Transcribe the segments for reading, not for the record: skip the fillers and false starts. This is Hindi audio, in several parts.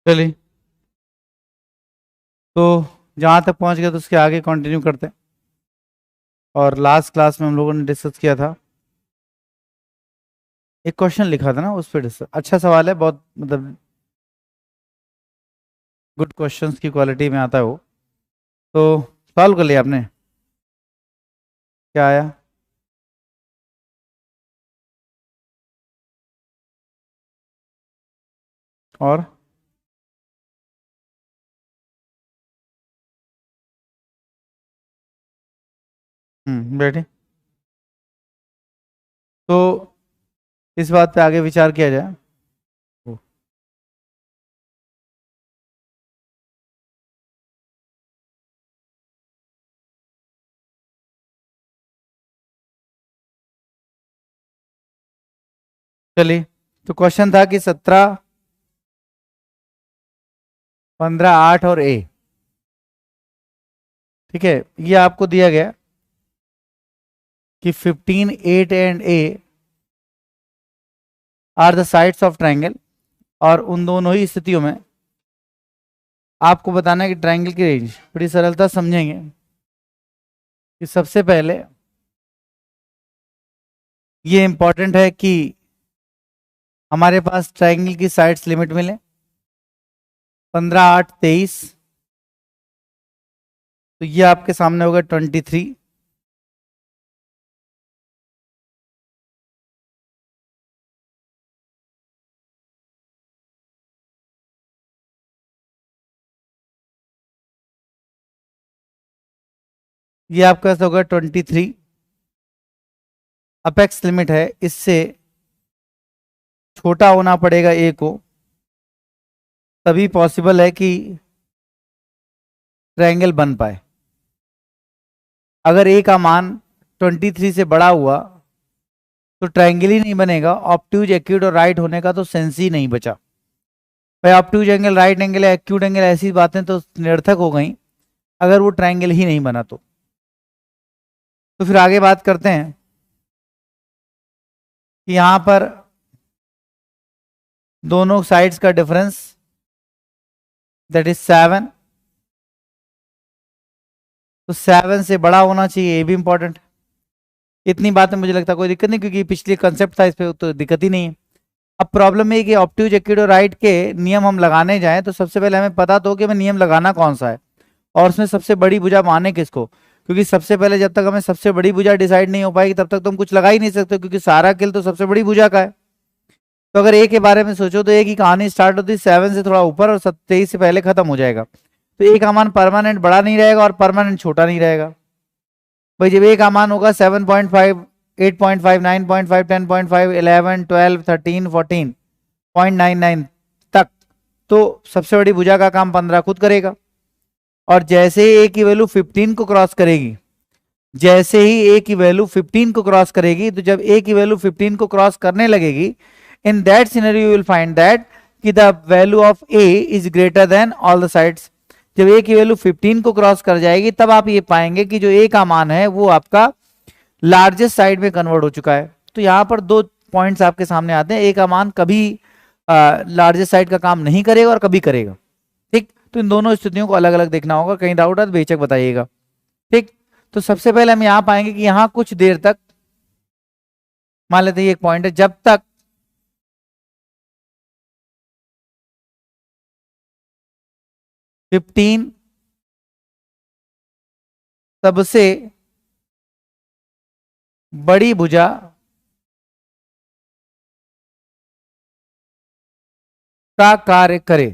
चलिए, तो जहाँ तक पहुँच गया तो उसके आगे कंटिन्यू करते हैं। और लास्ट क्लास में हम लोगों ने डिस्कस किया था, एक क्वेश्चन लिखा था ना, उस पर डिस्कस। अच्छा सवाल है, बहुत मतलब गुड क्वेश्चंस की क्वालिटी में आता है वो। तो सॉल्व कर लिया आपने? क्या आया? और बैठे। तो इस बात पे आगे विचार किया जाए। ओ, चलिए, तो क्वेश्चन था कि 17, 15, 8 और ए। ठीक है, ये आपको दिया गया कि 15, 8 and A R the sides of triangle. और उन दोनों ही स्थितियों में आपको बताना है कि ट्राइंगल की रेंज। बड़ी सरलता समझेंगे कि सबसे पहले ये इंपॉर्टेंट है कि हमारे पास ट्राइंगल की साइड्स लिमिट मिले। 15, 8, 23, तो ये आपके सामने होगा 23। ये आपका होगा 23। अपेक्स लिमिट है, इससे छोटा होना पड़ेगा ए को, तभी पॉसिबल है कि ट्रायंगल बन पाए। अगर ए का मान 23 से बड़ा हुआ तो ट्रायंगल ही नहीं बनेगा। ऑब्ट्यूज, एक्यूट और राइट होने का तो सेंस ही नहीं बचा। भाई obtuse angle, right angle, acute angle, ऐसी बातें तो निरर्थक हो गई अगर वो ट्रायंगल ही नहीं बना तो फिर आगे बात करते हैं कि यहां पर दोनों साइड्स का डिफरेंस दैट इज 7। तो 7 से बड़ा होना चाहिए, ये भी इंपॉर्टेंट। इतनी बात में मुझे लगता है कोई दिक्कत नहीं, क्योंकि पिछली कंसेप्ट था, इस पे तो दिक्कत ही नहीं है। अब प्रॉब्लम ये है कि ऑब्ट्यूज, एक्यूट और राइट के नियम हम लगाने जाएं तो सबसे पहले हमें पता तो हो कि हमें नियम लगाना कौन सा है, और उसमें सबसे बड़ी भुजा माने किसको। क्योंकि सबसे पहले जब तक हमें सबसे बड़ी भुजा डिसाइड नहीं हो पाएगी तब तक तो हम कुछ लगा ही नहीं सकते, क्योंकि सारा किल तो सबसे बड़ी भुजा का है। तो अगर ए के बारे में सोचो तो ए की कहानी स्टार्ट होती है 7 से थोड़ा ऊपर और 23 से पहले खत्म हो जाएगा। तो ए का मान परमानेंट बड़ा नहीं रहेगा और परमानेंट छोटा नहीं रहेगा। भाई जब ए का मान होगा 7.5, 8.5, 9.5, 10.5, 11, 12, 13, 14.99 तक, तो सबसे बड़ी भुजा का काम 15 खुद करेगा। और जैसे ही ए की वैल्यू 15 को क्रॉस करेगी, जैसे ही ए की वैल्यू 15 को क्रॉस करेगी, तो जब ए की वैल्यू 15 को क्रॉस करने लगेगी, in that scenario you will find that कि the value of A is greater than all the sides. जब ए की वैल्यू 15 को क्रॉस कर जाएगी तब आप ये पाएंगे कि जो ए का मान है वो आपका लार्जेस्ट साइड में कन्वर्ट हो चुका है। तो यहां पर दो पॉइंट्स आपके सामने आते हैं, ए का मान कभी लार्जेस्ट साइड का काम नहीं करेगा और कभी करेगा। ठीक, तो इन दोनों स्थितियों को अलग अलग देखना होगा, कहीं डाउट है तो बेशक बताइएगा। ठीक, तो सबसे पहले हम यहां पाएंगे कि यहां कुछ देर तक मान लेते हैं, एक पॉइंट है, जब तक 15 सबसे बड़ी भुजा का कार्य करे।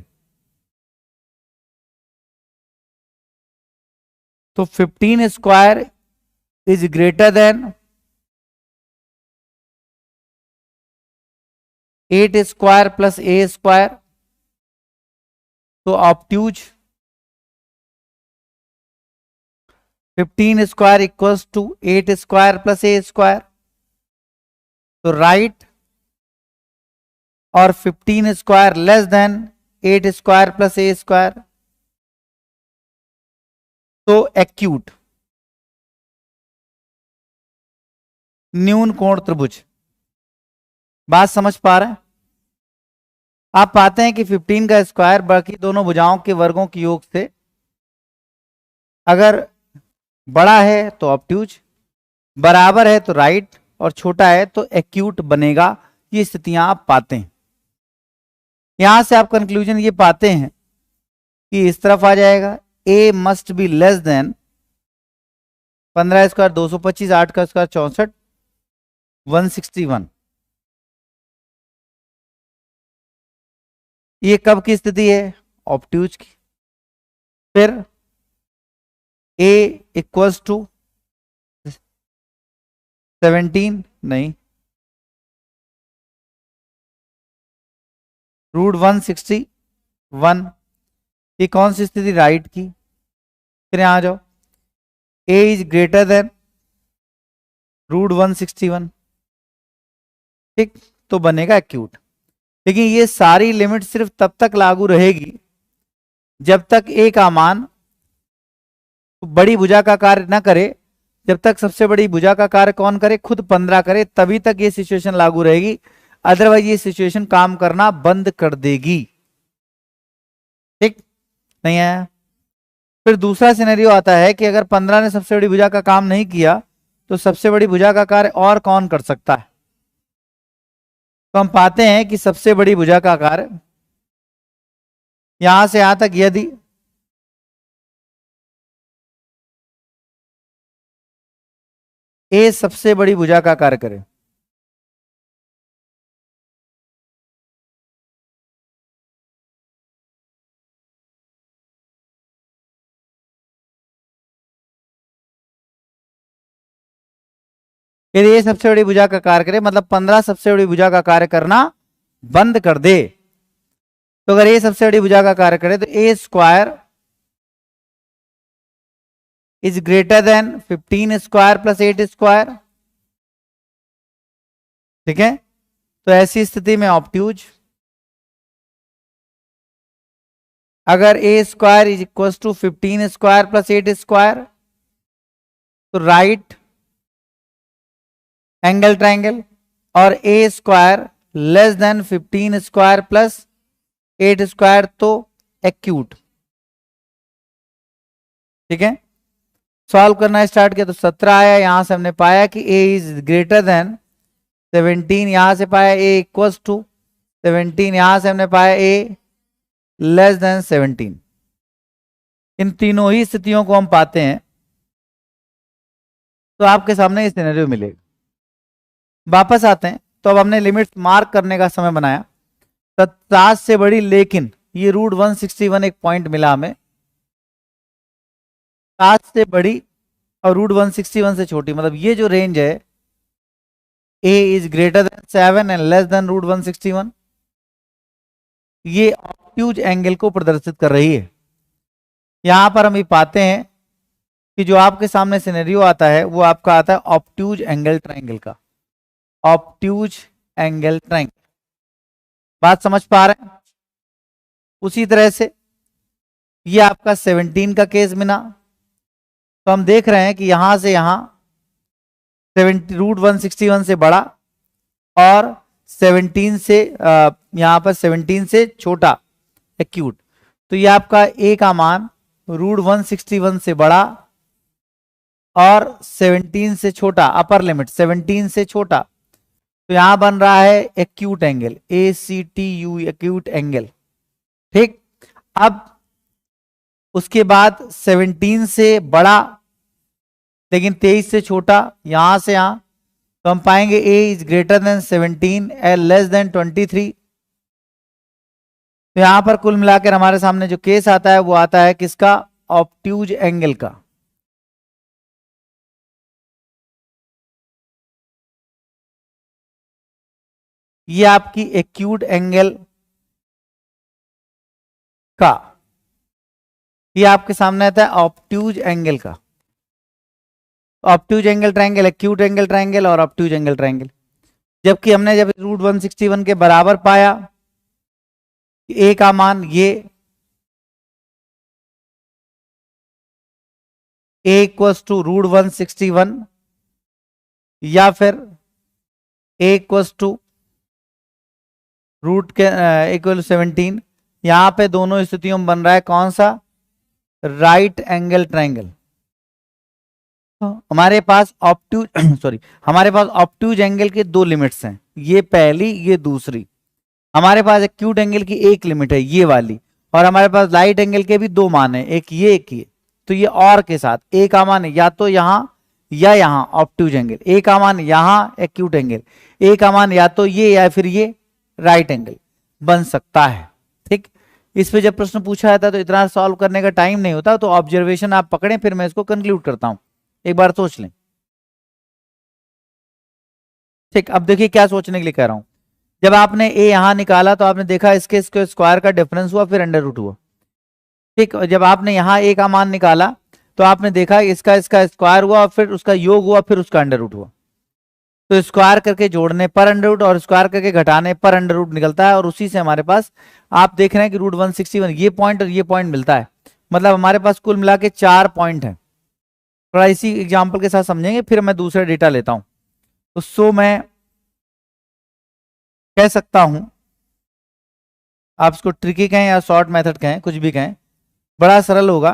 तो 15 square is greater than 8 square plus A square. तो obtuse 15 square equals to 8 square plus A square. तो राइट, और 15 square less than 8 square plus A square, तो एक्यूट, न्यून कोण त्रिभुज। बात समझ पा रहे हैं? आप पाते हैं कि 15 का स्क्वायर बाकी दोनों भुजाओं के वर्गों के योग से अगर बड़ा है तो ऑब्ट्यूज, बराबर है तो राइट, और छोटा है तो एक्यूट बनेगा। ये स्थितियां आप पाते हैं। यहां से आप कंक्लूजन ये पाते हैं कि इस तरफ आ जाएगा A must be less than 15 square 225, 8 का स्क्वायर 64, 161। ये कब की स्थिति है? ऑब्ट्यूज की। फिर ए इक्वल्स टू 17, नहीं, √161। ये कौन सी स्थिति? राइट की। फिर यहां आ जाओ, ए इज ग्रेटर देन √161, ठीक, तो बनेगा एक्यूट। लेकिन ये सारी लिमिट सिर्फ तब तक लागू रहेगी जब तक ए का मान बड़ी भुजा का कार्य ना करे। जब तक सबसे बड़ी भुजा का कार्य कौन करे? खुद 15 करे, तभी तक ये सिचुएशन लागू रहेगी। अदरवाइज ये सिचुएशन काम करना बंद कर देगी। ठीक, नहीं आया? फिर दूसरा सिनेरियो आता है कि अगर 15 ने सबसे बड़ी भुजा का काम नहीं किया तो सबसे बड़ी भुजा का कार्य और कौन कर सकता है? तो हम पाते हैं कि सबसे बड़ी भुजा का कार्य यहां से यहां तक यदि ए सबसे बड़ी भुजा का कार्य करे, यदि ए सबसे बड़ी भुजा का कार्य करे, मतलब 15 सबसे बड़ी भुजा का कार्य करना बंद कर दे, तो अगर ए सबसे बड़ी भुजा का कार्य करे तो A square is greater than 15 square plus 8 square. ठीक है, तो ऐसी स्थिति में ऑब्ट्यूज, अगर A square is equal to 15 square plus 8 square, तो राइट एंगल ट्राइंगल, और A square less than 15 square plus 8 square, तो एक्यूट। ठीक है, सॉल्व करना स्टार्ट किया तो 17 आया। यहां से हमने पाया कि ए इज ग्रेटर देन 17, यहां से पाया ए इक्वल्स टू 17, यहां से हमने पाया ए लेस देन 17। इन तीनों ही स्थितियों को हम पाते हैं तो आपके सामने ये सिनेरियो मिलेगा। वापस आते हैं, तो अब हमने लिमिट्स मार्क करने का समय बनाया। 7 से बड़ी, लेकिन ये √161 एक पॉइंट मिला हमें, 7 से बड़ी और √161 से छोटी, मतलब ये जो रेंज है a is greater then 7 and less than √161, ये ऑब्ट्यूज एंगल को प्रदर्शित कर रही है। यहां पर हम ये पाते हैं कि जो आपके सामने सिनेरियो आता है वो आपका आता है ऑब्ट्यूज एंगल ट्राइंगल का। ऑब्ट्यूज एंगल ट्राइंगल, बात समझ पा रहे हैं? उसी तरह से ये आपका 17 का केस मिला, तो हम देख रहे हैं कि यहां से यहां √161 से बड़ा और 17 से यहां पर 17 से छोटा एक्यूट। तो ये आपका ए का मान √161 से बड़ा और 17 से छोटा, अपर लिमिट 17 से छोटा, तो यहां बन रहा है acute angle, ACTU, acute angle. ठीक, अब उसके बाद 17 से बड़ा लेकिन 23 से छोटा, यहां से यहां, तो हम पाएंगे a is greater then 17 and less than 23। तो यहां पर कुल मिलाकर हमारे सामने जो केस आता है वो आता है किसका? ऑब्ट्यूज एंगल का। ये आपकी एक्यूट एंगल का, ये आपके सामने आता है ऑब्ट्यूज एंगल का। Obtuse angle triangle, acute angle triangle और ऑब्ट्यूज एंगल ट्रायंगल। जबकि हमने जब √161 के बराबर पाया, ए का मान ये ए इक्वल्स टू √161 या फिर ए इक्वल्स टू रूट के इक्वल 17। यहाँ पे दोनों स्थितियों में बन रहा है कौन सा, राइट एंगल ट्रायंगल। हमारे पास ऑब्ट्यूज सॉरी हमारे पास ऑब्ट्यूज एंगल के दो लिमिट्स हैं, ये पहली ये दूसरी। हमारे पास एक्यूट एंगल की एक लिमिट है ये वाली, और हमारे पास लाइट एंगल के भी दो मान है, एक ये एक ये। तो ये और के साथ ए का मान या तो यहाँ या यहाँ ऑब्ट्यूज एंगल, ए का मान यहाँ एक्यूट एंगल, ए का मान या तो ये या फिर ये राइट एंगल बन सकता है। ठीक, इस पे जब प्रश्न पूछा जाता है तो इतना सॉल्व करने का टाइम नहीं होता, तो ऑब्जर्वेशन आप पकड़े फिर मैं इसको कंक्लूड करता हूं, एक बार सोच लें। ठीक, अब देखिए क्या सोचने के लिए कह रहा हूं। जब आपने ए यहां निकाला तो आपने देखा इसके स्क्वायर का डिफरेंस हुआ फिर अंडर रूट हुआ। ठीक, और जब आपने यहाँ ए का मान निकाला तो आपने देखा इसका इसका स्क्वायर हुआ और फिर उसका योग हुआ फिर उसका अंडर रूट हुआ। तो स्क्वायर करके जोड़ने पर अंडर रूट और स्क्वायर करके घटाने पर अंडर रूट निकलता है, और उसी से हमारे पास आप देख रहे हैं कि रूट 161 ये पॉइंट और ये पॉइंट मिलता है। मतलब हमारे पास कुल मिला के 4 पॉइंट है। थोड़ा इसी एग्जाम्पल के साथ समझेंगे फिर मैं दूसरा डेटा लेता हूं। तो सो मैं कह सकता हूं, आप इसको ट्रिकी कहें या शॉर्ट मेथड कहें कुछ भी कहें, बड़ा सरल होगा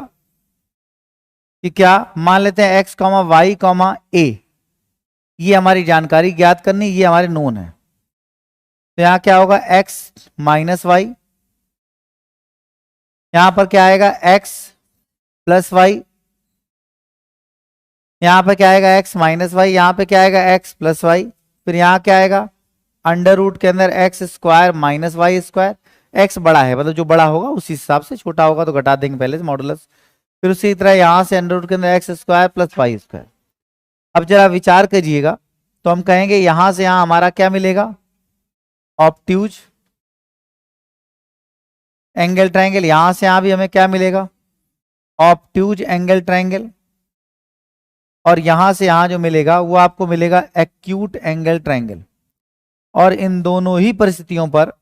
कि क्या मान लेते हैं एक्स कॉमा वाई कॉमा ए, ये हमारी जानकारी ज्ञात करनी, ये हमारे नोन है। तो यहां क्या होगा x माइनस वाई, यहां पर क्या आएगा x प्लस वाई, यहां पर क्या आएगा x माइनस वाई, यहां पे क्या आएगा x प्लस वाई, फिर यहां क्या आएगा अंडर रूट के अंदर X square minus Y square. X बड़ा है मतलब जो बड़ा होगा उसी हिसाब से, छोटा होगा तो घटा देंगे पहले से मॉडुलस। फिर उसी तरह यहां से अंडर रूट के अंदर X square plus Y square. अब जरा विचार करिएगा तो हम कहेंगे यहां से यहां हमारा क्या मिलेगा, ऑब्ट्यूज एंगल ट्रायंगल, यहां से यहां भी हमें क्या मिलेगा, ऑब्ट्यूज एंगल ट्रायंगल, और यहां से यहां जो मिलेगा वो आपको मिलेगा एक्यूट एंगल ट्रायंगल। और इन दोनों ही परिस्थितियों पर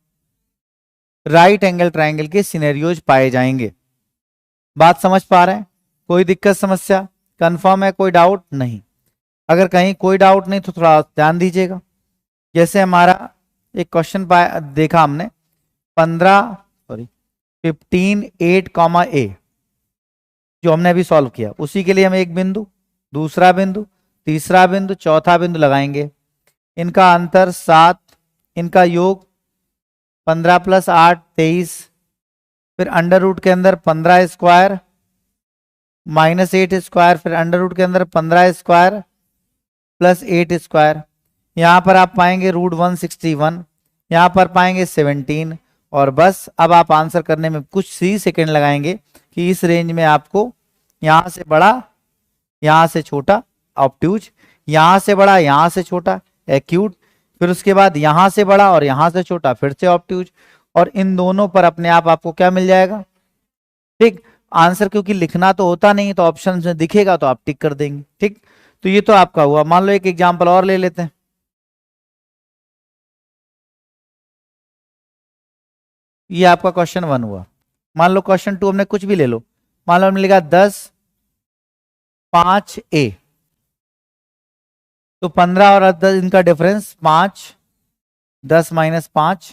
राइट एंगल ट्रायंगल के सिनेरियोज पाए जाएंगे। बात समझ पा रहे हैं, कोई दिक्कत समस्या, कंफर्म है, कोई डाउट नहीं? अगर कहीं कोई डाउट नहीं तो थोड़ा ध्यान दीजिएगा। जैसे हमारा एक क्वेश्चन देखा हमने 15 8 कॉमा ए, जो हमने अभी सॉल्व किया, उसी के लिए हम एक बिंदु, दूसरा बिंदु, तीसरा बिंदु, चौथा बिंदु लगाएंगे। इनका अंतर 7, इनका योग 15 + 8 23, फिर अंडर रूट के अंदर 15 स्क्वायर माइनस 8 स्क्वायर, फिर अंडर रूट के अंदर 15 स्क्वायर प्लस 8 स्क्वायर। यहां पर आप पाएंगे रूट 161, यहां पर पाएंगे 17, और बस अब आप आंसर करने में कुछ ही सेकंड लगाएंगे कि इस रेंज में आपको यहां से बड़ा यहां से छोटा ऑब्ट्यूज, यहां से बड़ा यहां से छोटा एक्यूट, फिर उसके बाद यहां से बड़ा और यहां से छोटा फिर से ऑब्ट्यूज, और इन दोनों पर अपने आप आपको क्या मिल जाएगा। ठीक, आंसर क्योंकि लिखना तो होता नहीं तो ऑप्शन में दिखेगा तो आप टिक कर देंगे। ठीक, तो ये तो आपका हुआ। मान लो एक एग्जांपल और ले लेते हैं। ये आपका क्वेश्चन 1 हुआ। मान लो क्वेश्चन 2 हमने कुछ भी ले लो, मान लो हमने लिखा 10 5 ए, तो 15 और 10 इनका डिफरेंस 5, 10 माइनस 5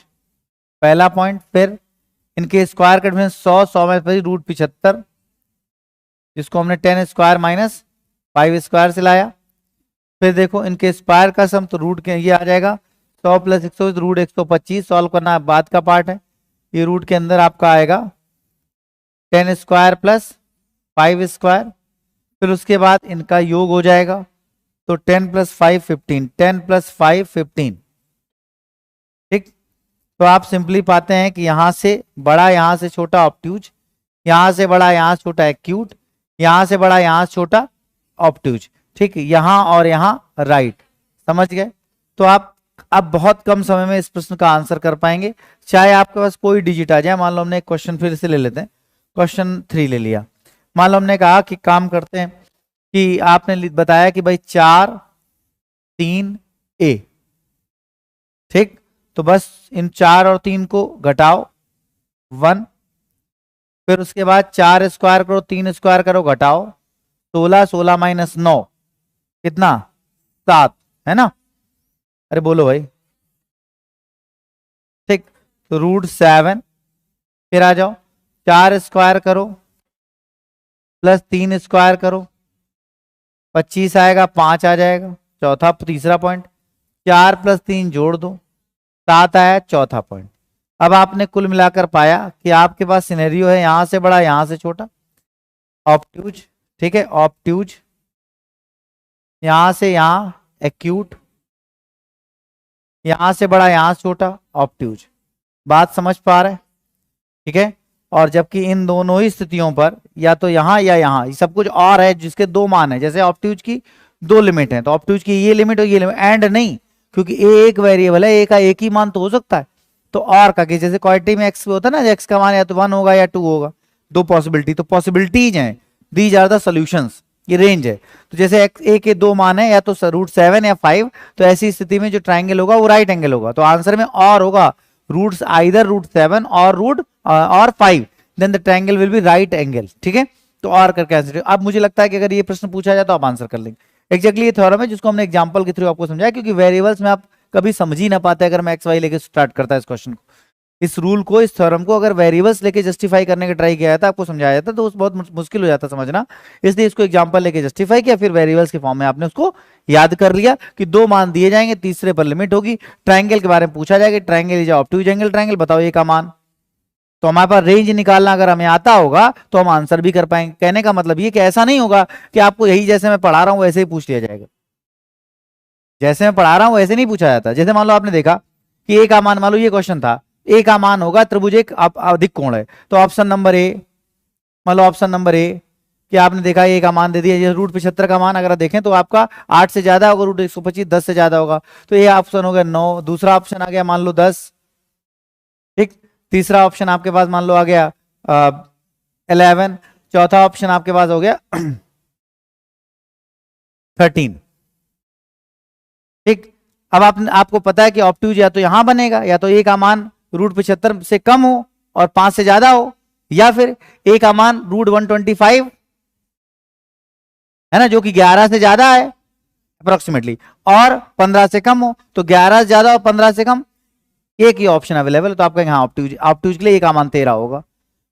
पहला पॉइंट। फिर इनके स्क्वायर का डिफरेंस 100 में रूट 75, जिसको हमने 10 स्क्वायर माइनस 5 स्क्वायर से लाया। फिर देखो इनके स्क्वायर का सम, तो रूट के ये आ जाएगा 100 + 100 रूट 125, सॉल्व करना बाद का पार्ट है। ये रूट के अंदर आपका आएगा 10 स्क्वायर प्लस 5 स्क्वायर, फिर उसके बाद इनका योग हो जाएगा, तो 10 + 5 15, 10 + 5 15। ठीक, तो आप सिंपली पाते हैं कि यहां से बड़ा यहां से छोटा ऑब्ट्यूज, यहां से बड़ा यहां से छोटा एक्यूट, यहां से बड़ा यहां से छोटा ऑब्ट्यूज। ठीक, यहां और यहां राइट, समझ गए? तो आप अब बहुत कम समय में इस प्रश्न का आंसर कर पाएंगे, चाहे आपके पास कोई डिजिट आ जाए। मान लो हमने एक क्वेश्चन फिर से ले लेते हैं, क्वेश्चन 3 ले लिया। मान लो हमने कहा कि काम करते हैं कि आपने बताया कि भाई 4 3 ए। ठीक, तो बस इन 4 और 3 को घटाओ 1, फिर उसके बाद 4 स्क्वायर करो 3 स्क्वायर करो घटाओ 16, 16 माइनस 9 कितना 7, है ना? अरे बोलो भाई। ठीक, तो √7, फिर आ जाओ 4 स्क्वायर करो प्लस 3 स्क्वायर करो, 25 आएगा, 5 आ जाएगा। चौथा तीसरा पॉइंट, 4 + 3 जोड़ दो, 7 आया चौथा पॉइंट। अब आपने कुल मिलाकर पाया कि आपके पास सिनेरियो है यहां से बड़ा यहां से छोटा, ऑब्ट्यूज, ठीक है, ऑब्ट्यूज, यहां से यहां एक्यूट, यहां से बड़ा यहां से छोटा, ऑब्ट्यूज। बात समझ पा रहे हैं? ठीक है। और जबकि इन दोनों ही स्थितियों पर या तो यहां या यहां सब कुछ और है जिसके दो मान है, जैसे ऑब्ट्यूज की दो लिमिट है तो ऑब्ट्यूज की ये लिमिट और ये लिमिट, एंड नहीं, क्योंकि ए एक वेरिएबल है, ए का एक ही मान तो हो सकता है। तो और का कि जैसे क्वाड्रेटिक में एक्स होता है ना, एक्स का मान या तो 1 होगा या 2 होगा, दो पॉसिबिलिटी, तो पॉसिबिलिटीज हैं, दीज आर द सॉल्यूशंस, ये रेंज है। तो जैसे एक्स ए के दो मान है या तो √7 या 5, तो ऐसी स्थिति में जो ट्राइंगल होगा वो राइट एंगल होगा, तो आंसर में और होगा रूट्स आइदर √7 और और 5, then the triangle will be right angle. ठीक है, तो और करके आंसर। अब मुझे लगता है कि अगर ये प्रश्न पूछा जाए तो आप आंसर कर लेंगे। एग्जैक्टली ये थ्योरम है जिसको हमने एग्जांपल के थ्रू आपको समझाया, क्योंकि वेरिएबल्स में आप कभी समझ ही ना पाते अगर मैं एक्स वाई लेके स्टार्ट करता है इस क्वेश्चन को, इस रूल को, इस थ्योरम को अगर वेरिएबल्स लेके जस्टिफाई करने का ट्राई किया जाता, आपको समझाया जाता, तो उस बहुत मुश्किल हो जाता समझना। इसलिए इसको एग्जांपल लेके जस्टिफाई किया, फिर वेरिएबल्स के फॉर्म में आपने उसको याद कर लिया कि दो मान दिए जाएंगे, तीसरे पर लिमिट होगी, ट्राइंगल के बारे में पूछा जाएगा, triangle is obtuse angle triangle, बताओ ये का मान। तो हमारे पास रेंज निकालना अगर हमें आता होगा तो हम आंसर भी कर पाएंगे। कहने का मतलब ये कि ऐसा नहीं होगा कि आपको यही जैसे मैं पढ़ा रहा हूं वैसे ही पूछ लिया जाएगा, जैसे मैं पढ़ा रहा हूं वैसे नहीं पूछा जाता। जैसे मान लो आपने देखा कि ए का मान, मान लो ये क्वेश्चन था, ए का मान होगा त्रिभुज एक अधिक कोण है, तो ऑप्शन नंबर ए, मान लो ऑप्शन नंबर ए कि आपने देखा ए का मान दे दिया, जैसे √75 का मान अगर देखें तो आपका 8 से ज्यादा होगा, √125 10 से ज्यादा होगा, तो ये ऑप्शन हो गया 9। दूसरा ऑप्शन आ गया मान लो 10, ठीक। तीसरा ऑप्शन आपके पास मान लो आ गया 11। चौथा ऑप्शन आपके पास हो गया 13, ठीक। अब आपको पता है कि ऑब्ट्यूज या तो यहां बनेगा, या तो ए का मान √75 से कम हो और 5 से ज्यादा हो, या फिर ए का मान √125 है ना, जो कि 11 से ज्यादा है अप्रोक्सीमेटली, और 15 से कम हो, तो 11 से ज्यादा और 15 से कम, एक ही ऑप्शन अवेलेबल है। तो आपका यहाँ ऑब्ट्यूज, ऑब्ट्यूज के लिए ए का मान 13 होगा।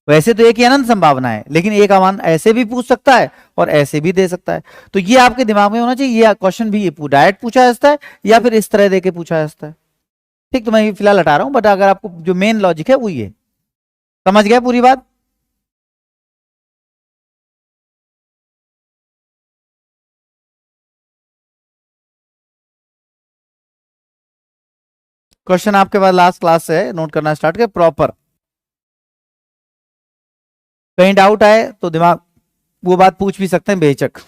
वैसे तो एक ही अनंत संभावना है, लेकिन ए का मान ऐसे भी पूछ सकता है और ऐसे भी दे सकता है। तो ये आपके दिमाग में होना चाहिए, ये क्वेश्चन भी ये डायरेक्ट पूछा जा सकता है या फिर इस तरह देके पूछा जा सकता है। ठीक, तो मैं फिलहाल हटा रहा हूं, बट अगर आपको जो मेन लॉजिक है वो ये समझ गया पूरी बात। क्वेश्चन आपके पास लास्ट क्लास से है, नोट करना स्टार्ट कर प्रॉपर, कहीं डाउट आए तो दिमाग वो बात पूछ भी सकते हैं बेशक।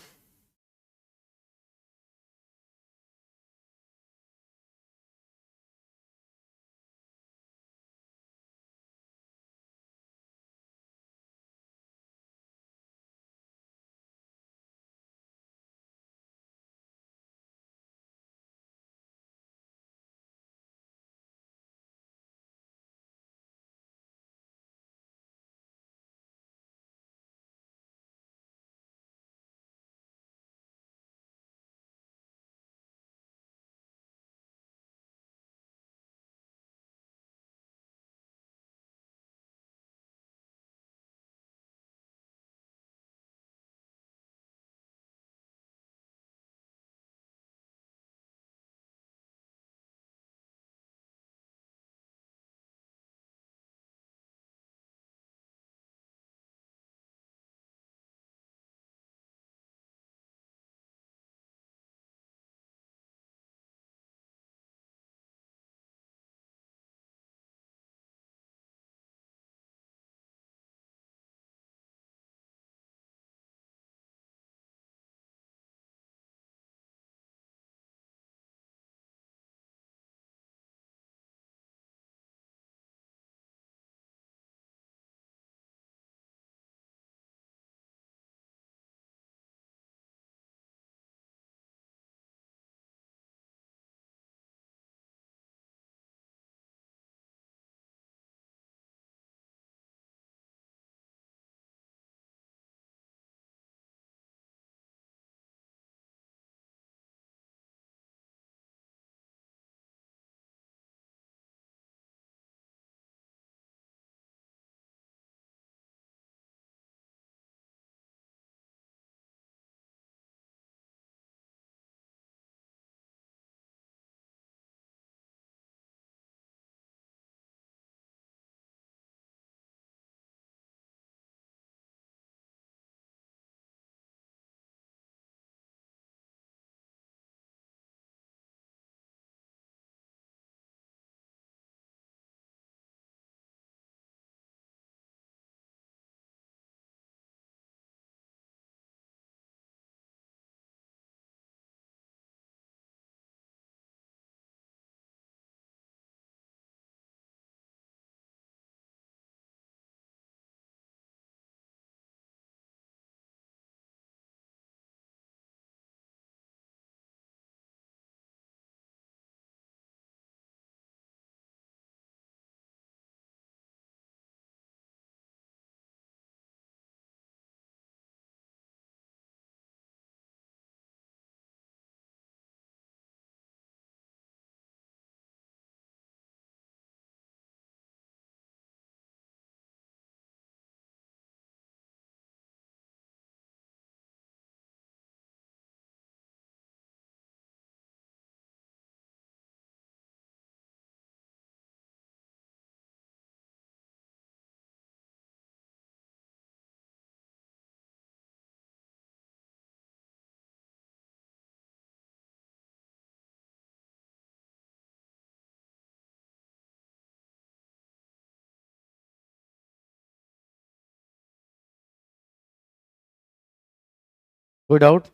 कोई डाउट?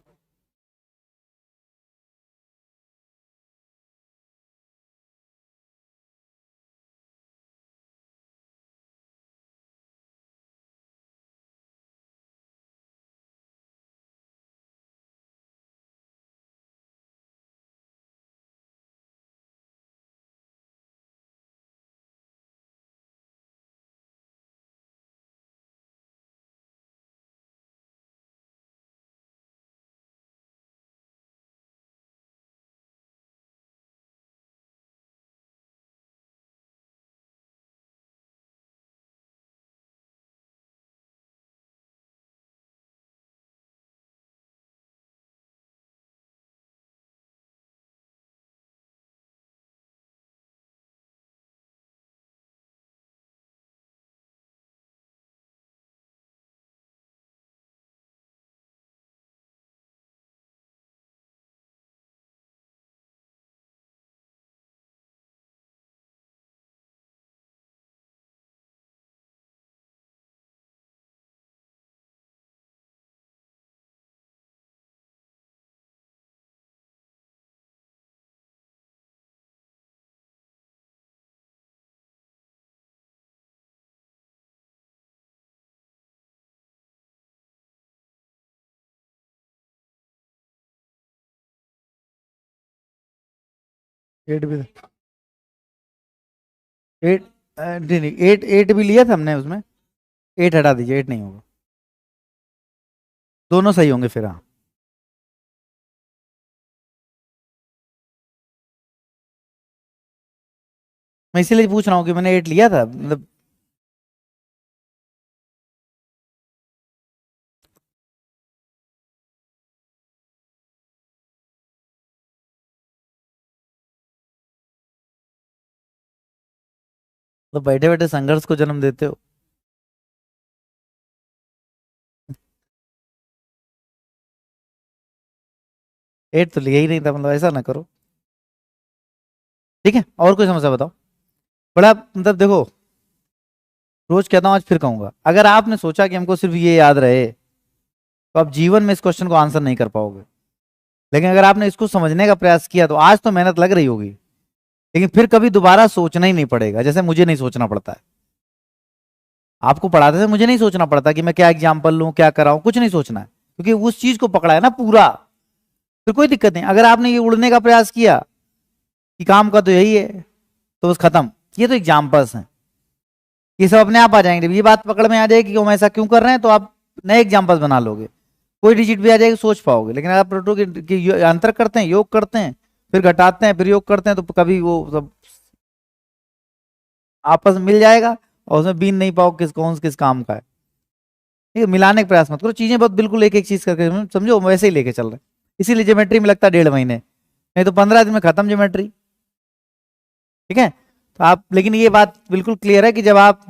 एट भी, एट, नहीं नहीं, एट एट भी लिया था हमने उसमें। एट हटा दीजिए, एट नहीं होगा। दोनों सही होंगे फिर, हाँ। मैं इसीलिए पूछ रहा हूँ कि मैंने एट लिया था मतलब। तो बैठे बैठे संघर्ष को जन्म देते हो। एट तो लिया ही नहीं था, मतलब ऐसा ना करो। ठीक है, और कोई समस्या बताओ। बड़ा मतलब देखो, रोज कहता हूँ, आज फिर कहूंगा, अगर आपने सोचा कि हमको सिर्फ ये याद रहे, तो आप जीवन में इस क्वेश्चन को आंसर नहीं कर पाओगे। लेकिन अगर आपने इसको समझने का प्रयास किया, तो आज तो मेहनत लग रही होगी, लेकिन फिर कभी दोबारा सोचना ही नहीं पड़ेगा, जैसे मुझे नहीं सोचना पड़ता है। आपको पढ़ाते थे, मुझे नहीं सोचना पड़ता कि मैं क्या एग्जाम्पल लूं, क्या कराऊं, कुछ नहीं सोचना है, क्योंकि उस चीज को पकड़ा है ना पूरा। फिर कोई दिक्कत नहीं। अगर आपने ये उड़ने का प्रयास किया कि काम का तो यही है, तो बस खत्म। ये तो एग्जाम्पल्स हैं, ये सब अपने आप आ जाएंगे। जब ये बात पकड़ में आ जाएगी कि हम ऐसा क्यों कर रहे हैं, तो आप नए एग्जाम्पल्स बना लोगे। कोई डिजिट भी आ जाएगी, सोच पाओगे। लेकिन अगर आप रटो कि अंतर करते हैं, योग करते हैं, फिर घटाते हैं, फिर योग करते हैं, तो कभी वो सब आपस में मिल जाएगा, और उसमें बीन नहीं पाओ किस कौन किस काम का है। ठीक है, मिलाने का प्रयास मत करो, चीजें बहुत बिल्कुल एक एक चीज करके समझो, वैसे ही लेके चल रहे हैं। इसीलिए ज्योमेट्री में लगता है 1.5 महीने, नहीं तो 15 दिन में खत्म ज्योमेट्री। ठीक है, तो आप, लेकिन ये बात बिल्कुल क्लियर है कि जब आप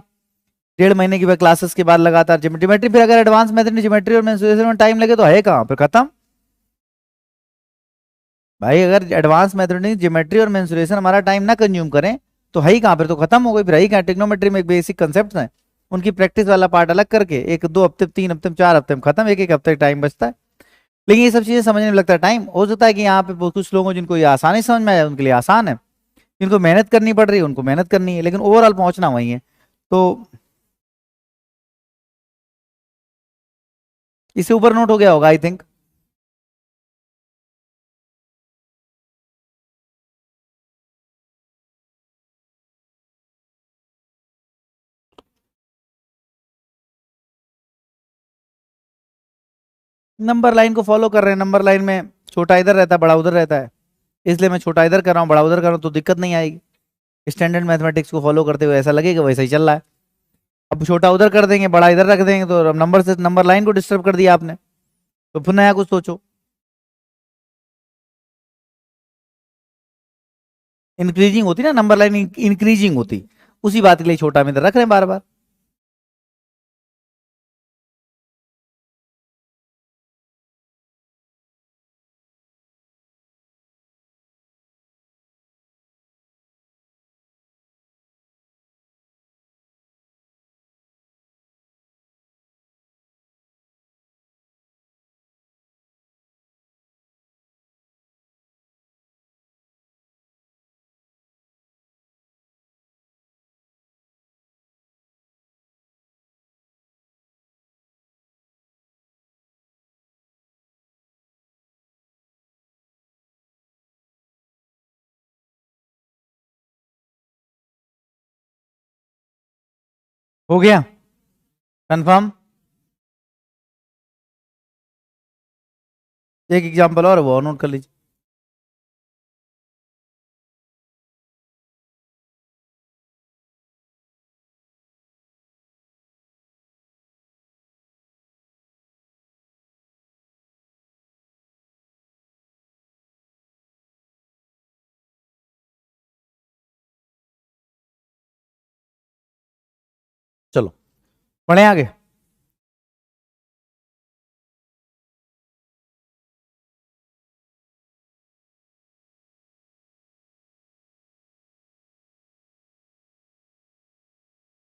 1.5 महीने की क्लासेस के बाद लगातार ज्योमेट्री, फिर अगर एडवांस मेथड में ज्योमेट्री और मेंसुरेशन में टाइम लगे, तो है कहाँ, फिर खत्म। भाई अगर एडवांस मैथमेटिक्स में ज्योमेट्री और मेंसुरेशन हमारा टाइम ना कंज्यूम करें, तो है ही कहाँ, फिर तो खत्म हो गई। फिर है ही कहाँ, ट्रिग्नोमेट्री में एक बेसिक कंसेप्ट है, उनकी प्रैक्टिस वाला पार्ट अलग करके, एक 2 हफ्ते, 3 हफ्ते, 4 हफ्ते में खत्म, एक एक हफ्ते टाइम बचता है। लेकिन ये सब चीजें समझने में लगता है टाइम। हो सकता है कि यहाँ पे कुछ लोगों जिनको ये आसानी समझ में आए, उनके लिए आसान है, जिनको मेहनत करनी पड़ रही है उनको मेहनत करनी है, लेकिन ओवरऑल पहुंचना वही है। तो इससे ऊपर नोट हो गया होगा आई थिंक। नंबर लाइन को फॉलो कर रहे हैं, नंबर लाइन में छोटा इधर रहता है, बड़ा उधर रहता है, इसलिए मैं छोटा इधर कर रहा हूँ, बड़ा उधर कर रहा हूँ, तो दिक्कत नहीं आएगी। स्टैंडर्ड मैथमेटिक्स को फॉलो करते हुए ऐसा लगेगा वैसा ही चल रहा है। अब छोटा उधर कर देंगे, बड़ा इधर रख देंगे, तो अब नंबर से नंबर लाइन को डिस्टर्ब कर दिया आपने, तो फिर नया कुछ सोचो। इंक्रीजिंग होती ना नंबर लाइन, इंक्रीजिंग होती, उसी बात के लिए छोटा में इधर रख रहे हैं बार बार। हो गया कंफर्म? एक एग्जांपल और वो नोट कर लीजिए। चलो बढ़े आगे।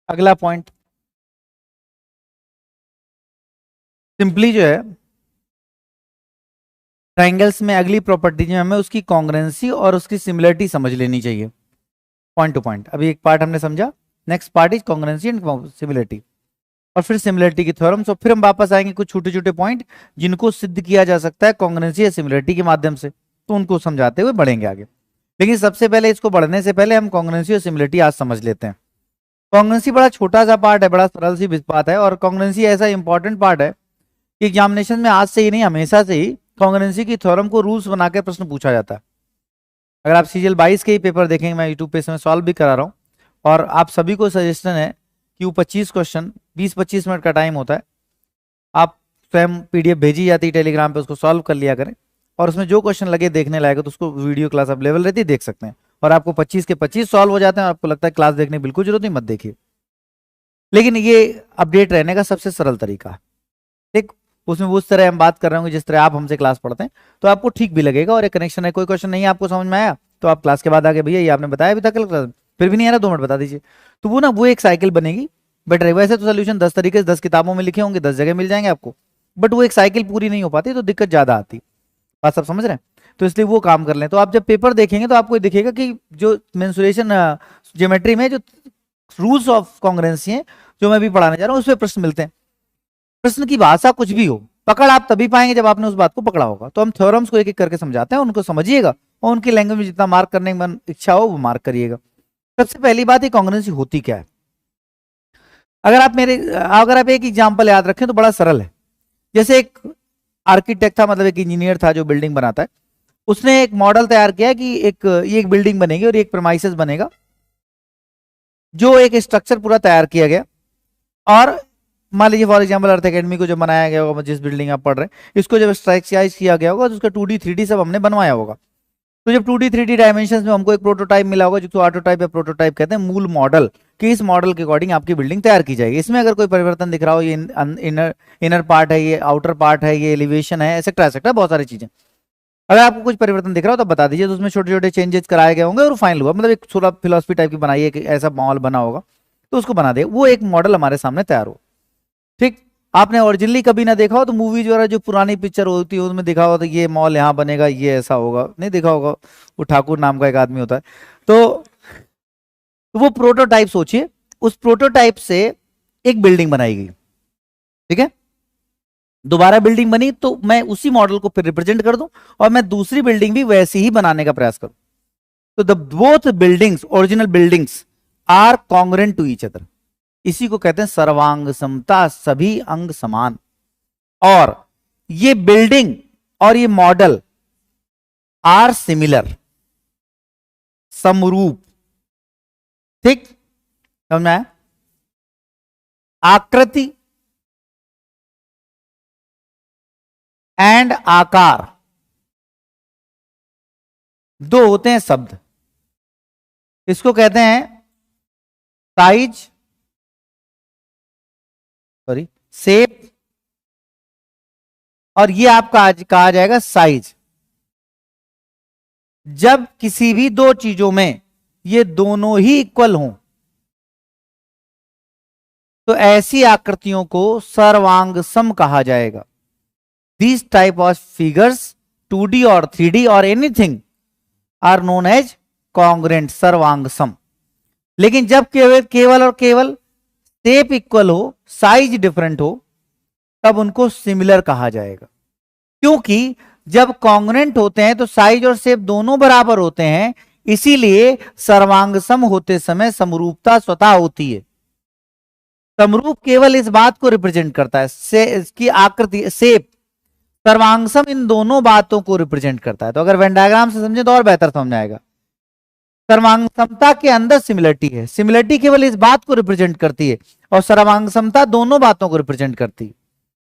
अगला पॉइंट सिंपली जो है ट्राइंगल्स में अगली प्रॉपर्टी जो हमें उसकी कॉन्ग्रुएंसी और उसकी सिमिलरिटी समझ लेनी चाहिए पॉइंट टू पॉइंट। अभी एक पार्ट हमने समझा, next part is congruency and similarity, और फिर सिमिलरिटी की थ्योरम्स, और फिर हम वापस आएंगे कुछ छोटे छोटे पॉइंट जिनको सिद्ध किया जा सकता है कॉन्ग्रुएंसी या सिमिलरिटी के माध्यम से, तो उनको समझाते हुए बढ़ेंगे आगे। लेकिन सबसे पहले इसको बढ़ने से पहले हम कॉन्ग्रुएंसी और सिमिलरिटी आज समझ लेते हैं। कॉन्ग्रुएंसी बड़ा छोटा सा पार्ट है, बड़ा सरल सी बात है, और कॉन्ग्रुएंसी ऐसा इंपॉर्टेंट पार्ट है कि एग्जामिनेशन में आज से ही नहीं हमेशा से ही कॉन्ग्रुएंसी की थ्योरम को रूल्स बनाकर प्रश्न पूछा जाता है। अगर आप सीजीएल 22 के ही पेपर देखेंगे, मैं यूट्यूब पे इसमें सॉल्व भी करा रहा हूँ, और आप सभी को सजेशन है कि वो 25 क्वेश्चन 20-25 मिनट का टाइम होता है, आप स्वयं पीडीएफ भेजी जाती है टेलीग्राम पे, उसको सॉल्व कर लिया करें, और उसमें जो क्वेश्चन लगे देखने लायक तो उसको वीडियो क्लास अवेलेबल रहती है, देख सकते हैं, और आपको 25 के 25 सॉल्व हो जाते हैं, और आपको लगता है क्लास देखने की बिल्कुल जरूरत नहीं, मत देखिए। लेकिन ये अपडेट रहने का सबसे सरल तरीका है, ठीक। उसमें उस तरह हम बात कर रहे होंगे जिस तरह आप हमसे क्लास पढ़ते हैं, तो आपको ठीक भी लगेगा, और एक कनेक्शन है, कोई क्वेश्चन नहीं आपको समझ में आया तो आप क्लास के बाद आके भैया ये आपने बताया अभी तक क्लास, फिर भी नहीं आ रहा 2 मिनट बता दीजिए, तो वो ना वो एक साइकिल बनेगी बेटर। वैसे तो सोल्यूशन 10 तरीके से 10 किताबों में लिखे होंगे, 10 जगह मिल जाएंगे आपको, बट वो एक साइकिल पूरी नहीं हो पाती, तो दिक्कत ज्यादा आती। बात सब समझ रहे हैं? तो इसलिए वो काम कर लें, तो आप जब पेपर देखेंगे तो आपको दिखेगा कि जो मेंसुरेशन ज्योमेट्री में जो रूल्स ऑफ कॉन्ग्रुएंसी है जो मैं भी पढ़ाने जा रहा हूँ, उसमें प्रश्न मिलते हैं। प्रश्न की भाषा कुछ भी हो, पकड़ आप तभी पाएंगे जब आपने उस बात को पकड़ा होगा। तो हम थ्योरम्स को एक एक करके समझाते हैं, उनको समझिएगा, और उनकी लैंग्वेज में जितना मार्क करने की मन इच्छा हो वो मार्क करिएगा। सबसे पहली बात है कॉन्ग्रुएंसी होती क्या है। अगर आप एक एग्जांपल याद रखें तो बड़ा सरल है। जैसे एक आर्किटेक्ट था, मतलब एक इंजीनियर था जो बिल्डिंग बनाता है, उसने एक मॉडल तैयार किया कि ये एक बिल्डिंग बनेगी और एक प्रेमाइसेस बनेगा, जो एक स्ट्रक्चर पूरा तैयार किया गया। और मान लीजिए फॉर एग्जांपल अर्थ एकेडमी को जब बनाया गया होगा, जिस बिल्डिंग आप पढ़ रहे हैं, इसको जब स्ट्रक्चराइज किया गया होगा तो उसका 2D 3D सब हमने बनवाया होगा। तो जब 2D 3D डायमेंशंस में हमको एक प्रोटोटाइप मिला होगा, जिसको ऑटोटाइप या प्रोटोटाइप कहते हैं, मूल मॉडल, कि इस मॉडल के अकॉर्डिंग आपकी बिल्डिंग तैयार की जाएगी। इसमें अगर कोई परिवर्तन दिख रहा हो, ये इनर पार्ट है, ये आउटर पार्ट है, ये एलिवेशन है, एक्सेट्रा एक्सेट्रा, बहुत सारी चीजें, अगर आपको कुछ परिवर्तन दिख रहा हो तो बता दीजिए, तो उसमें छोटे छोटे चेंजेस कराए गए होंगे और फाइनल हुआ, मतलब एक थोड़ा फिलोसफी टाइप की बनाई है कि ऐसा मॉल बना होगा, तो उसको बना दे, वो एक मॉडल हमारे सामने तैयार हो। ठीक। आपने ओरिजिनली कभी ना देखा हो तो मूवीज वगैरह जो पुरानी पिक्चर होती है उसमें दिखा होगा तो ये मॉल यहाँ बनेगा, ये ऐसा होगा, नहीं देखा होगा, वो ठाकुर नाम का एक आदमी होता है। तो वो प्रोटोटाइप सोचिए, उस प्रोटोटाइप से एक बिल्डिंग बनाई गई, ठीक है। दोबारा बिल्डिंग बनी तो मैं उसी मॉडल को फिर रिप्रेजेंट कर दूं और मैं दूसरी बिल्डिंग भी वैसी ही बनाने का प्रयास करूं। तो the both buildings, original buildings are congruent to each other. इसी को कहते हैं सर्वांग समता, सभी अंग समान। और ये बिल्डिंग और ये मॉडल आर सिमिलर, समरूप। ठीक, समझ में आया? आकृति एंड आकार दो होते हैं शब्द, इसको कहते हैं साइज, सॉरी शेप, और ये आपका आज कहा जाएगा साइज। जब किसी भी दो चीजों में ये दोनों ही इक्वल हों तो ऐसी आकृतियों को सर्वांग सम कहा जाएगा। These type of figures 2D और 3D और anything are known as congruent, सर्वांग सम। लेकिन जब केवल और केवल शेप इक्वल हो, साइज डिफरेंट हो, तब उनको सिमिलर कहा जाएगा। क्योंकि जब कॉन्ग्रुएंट होते हैं तो साइज और शेप दोनों बराबर होते हैं, इसीलिए सर्वांग सम होते समय समरूपता स्वतः होती है। समरूप केवल इस बात को रिप्रेजेंट करता है, इसकी आकृति शेप, सर्वांगसम इन दोनों बातों को रिप्रेजेंट करता है। तो अगर वेन डायग्राम से समझे तो और बेहतर समझ आएगा। सर्वांगसमता के अंदर सिमिलरिटी है, सिमिलरिटी केवल इस बात को रिप्रेजेंट करती है और सर्वांगसमता दोनों बातों को रिप्रेजेंट करती है।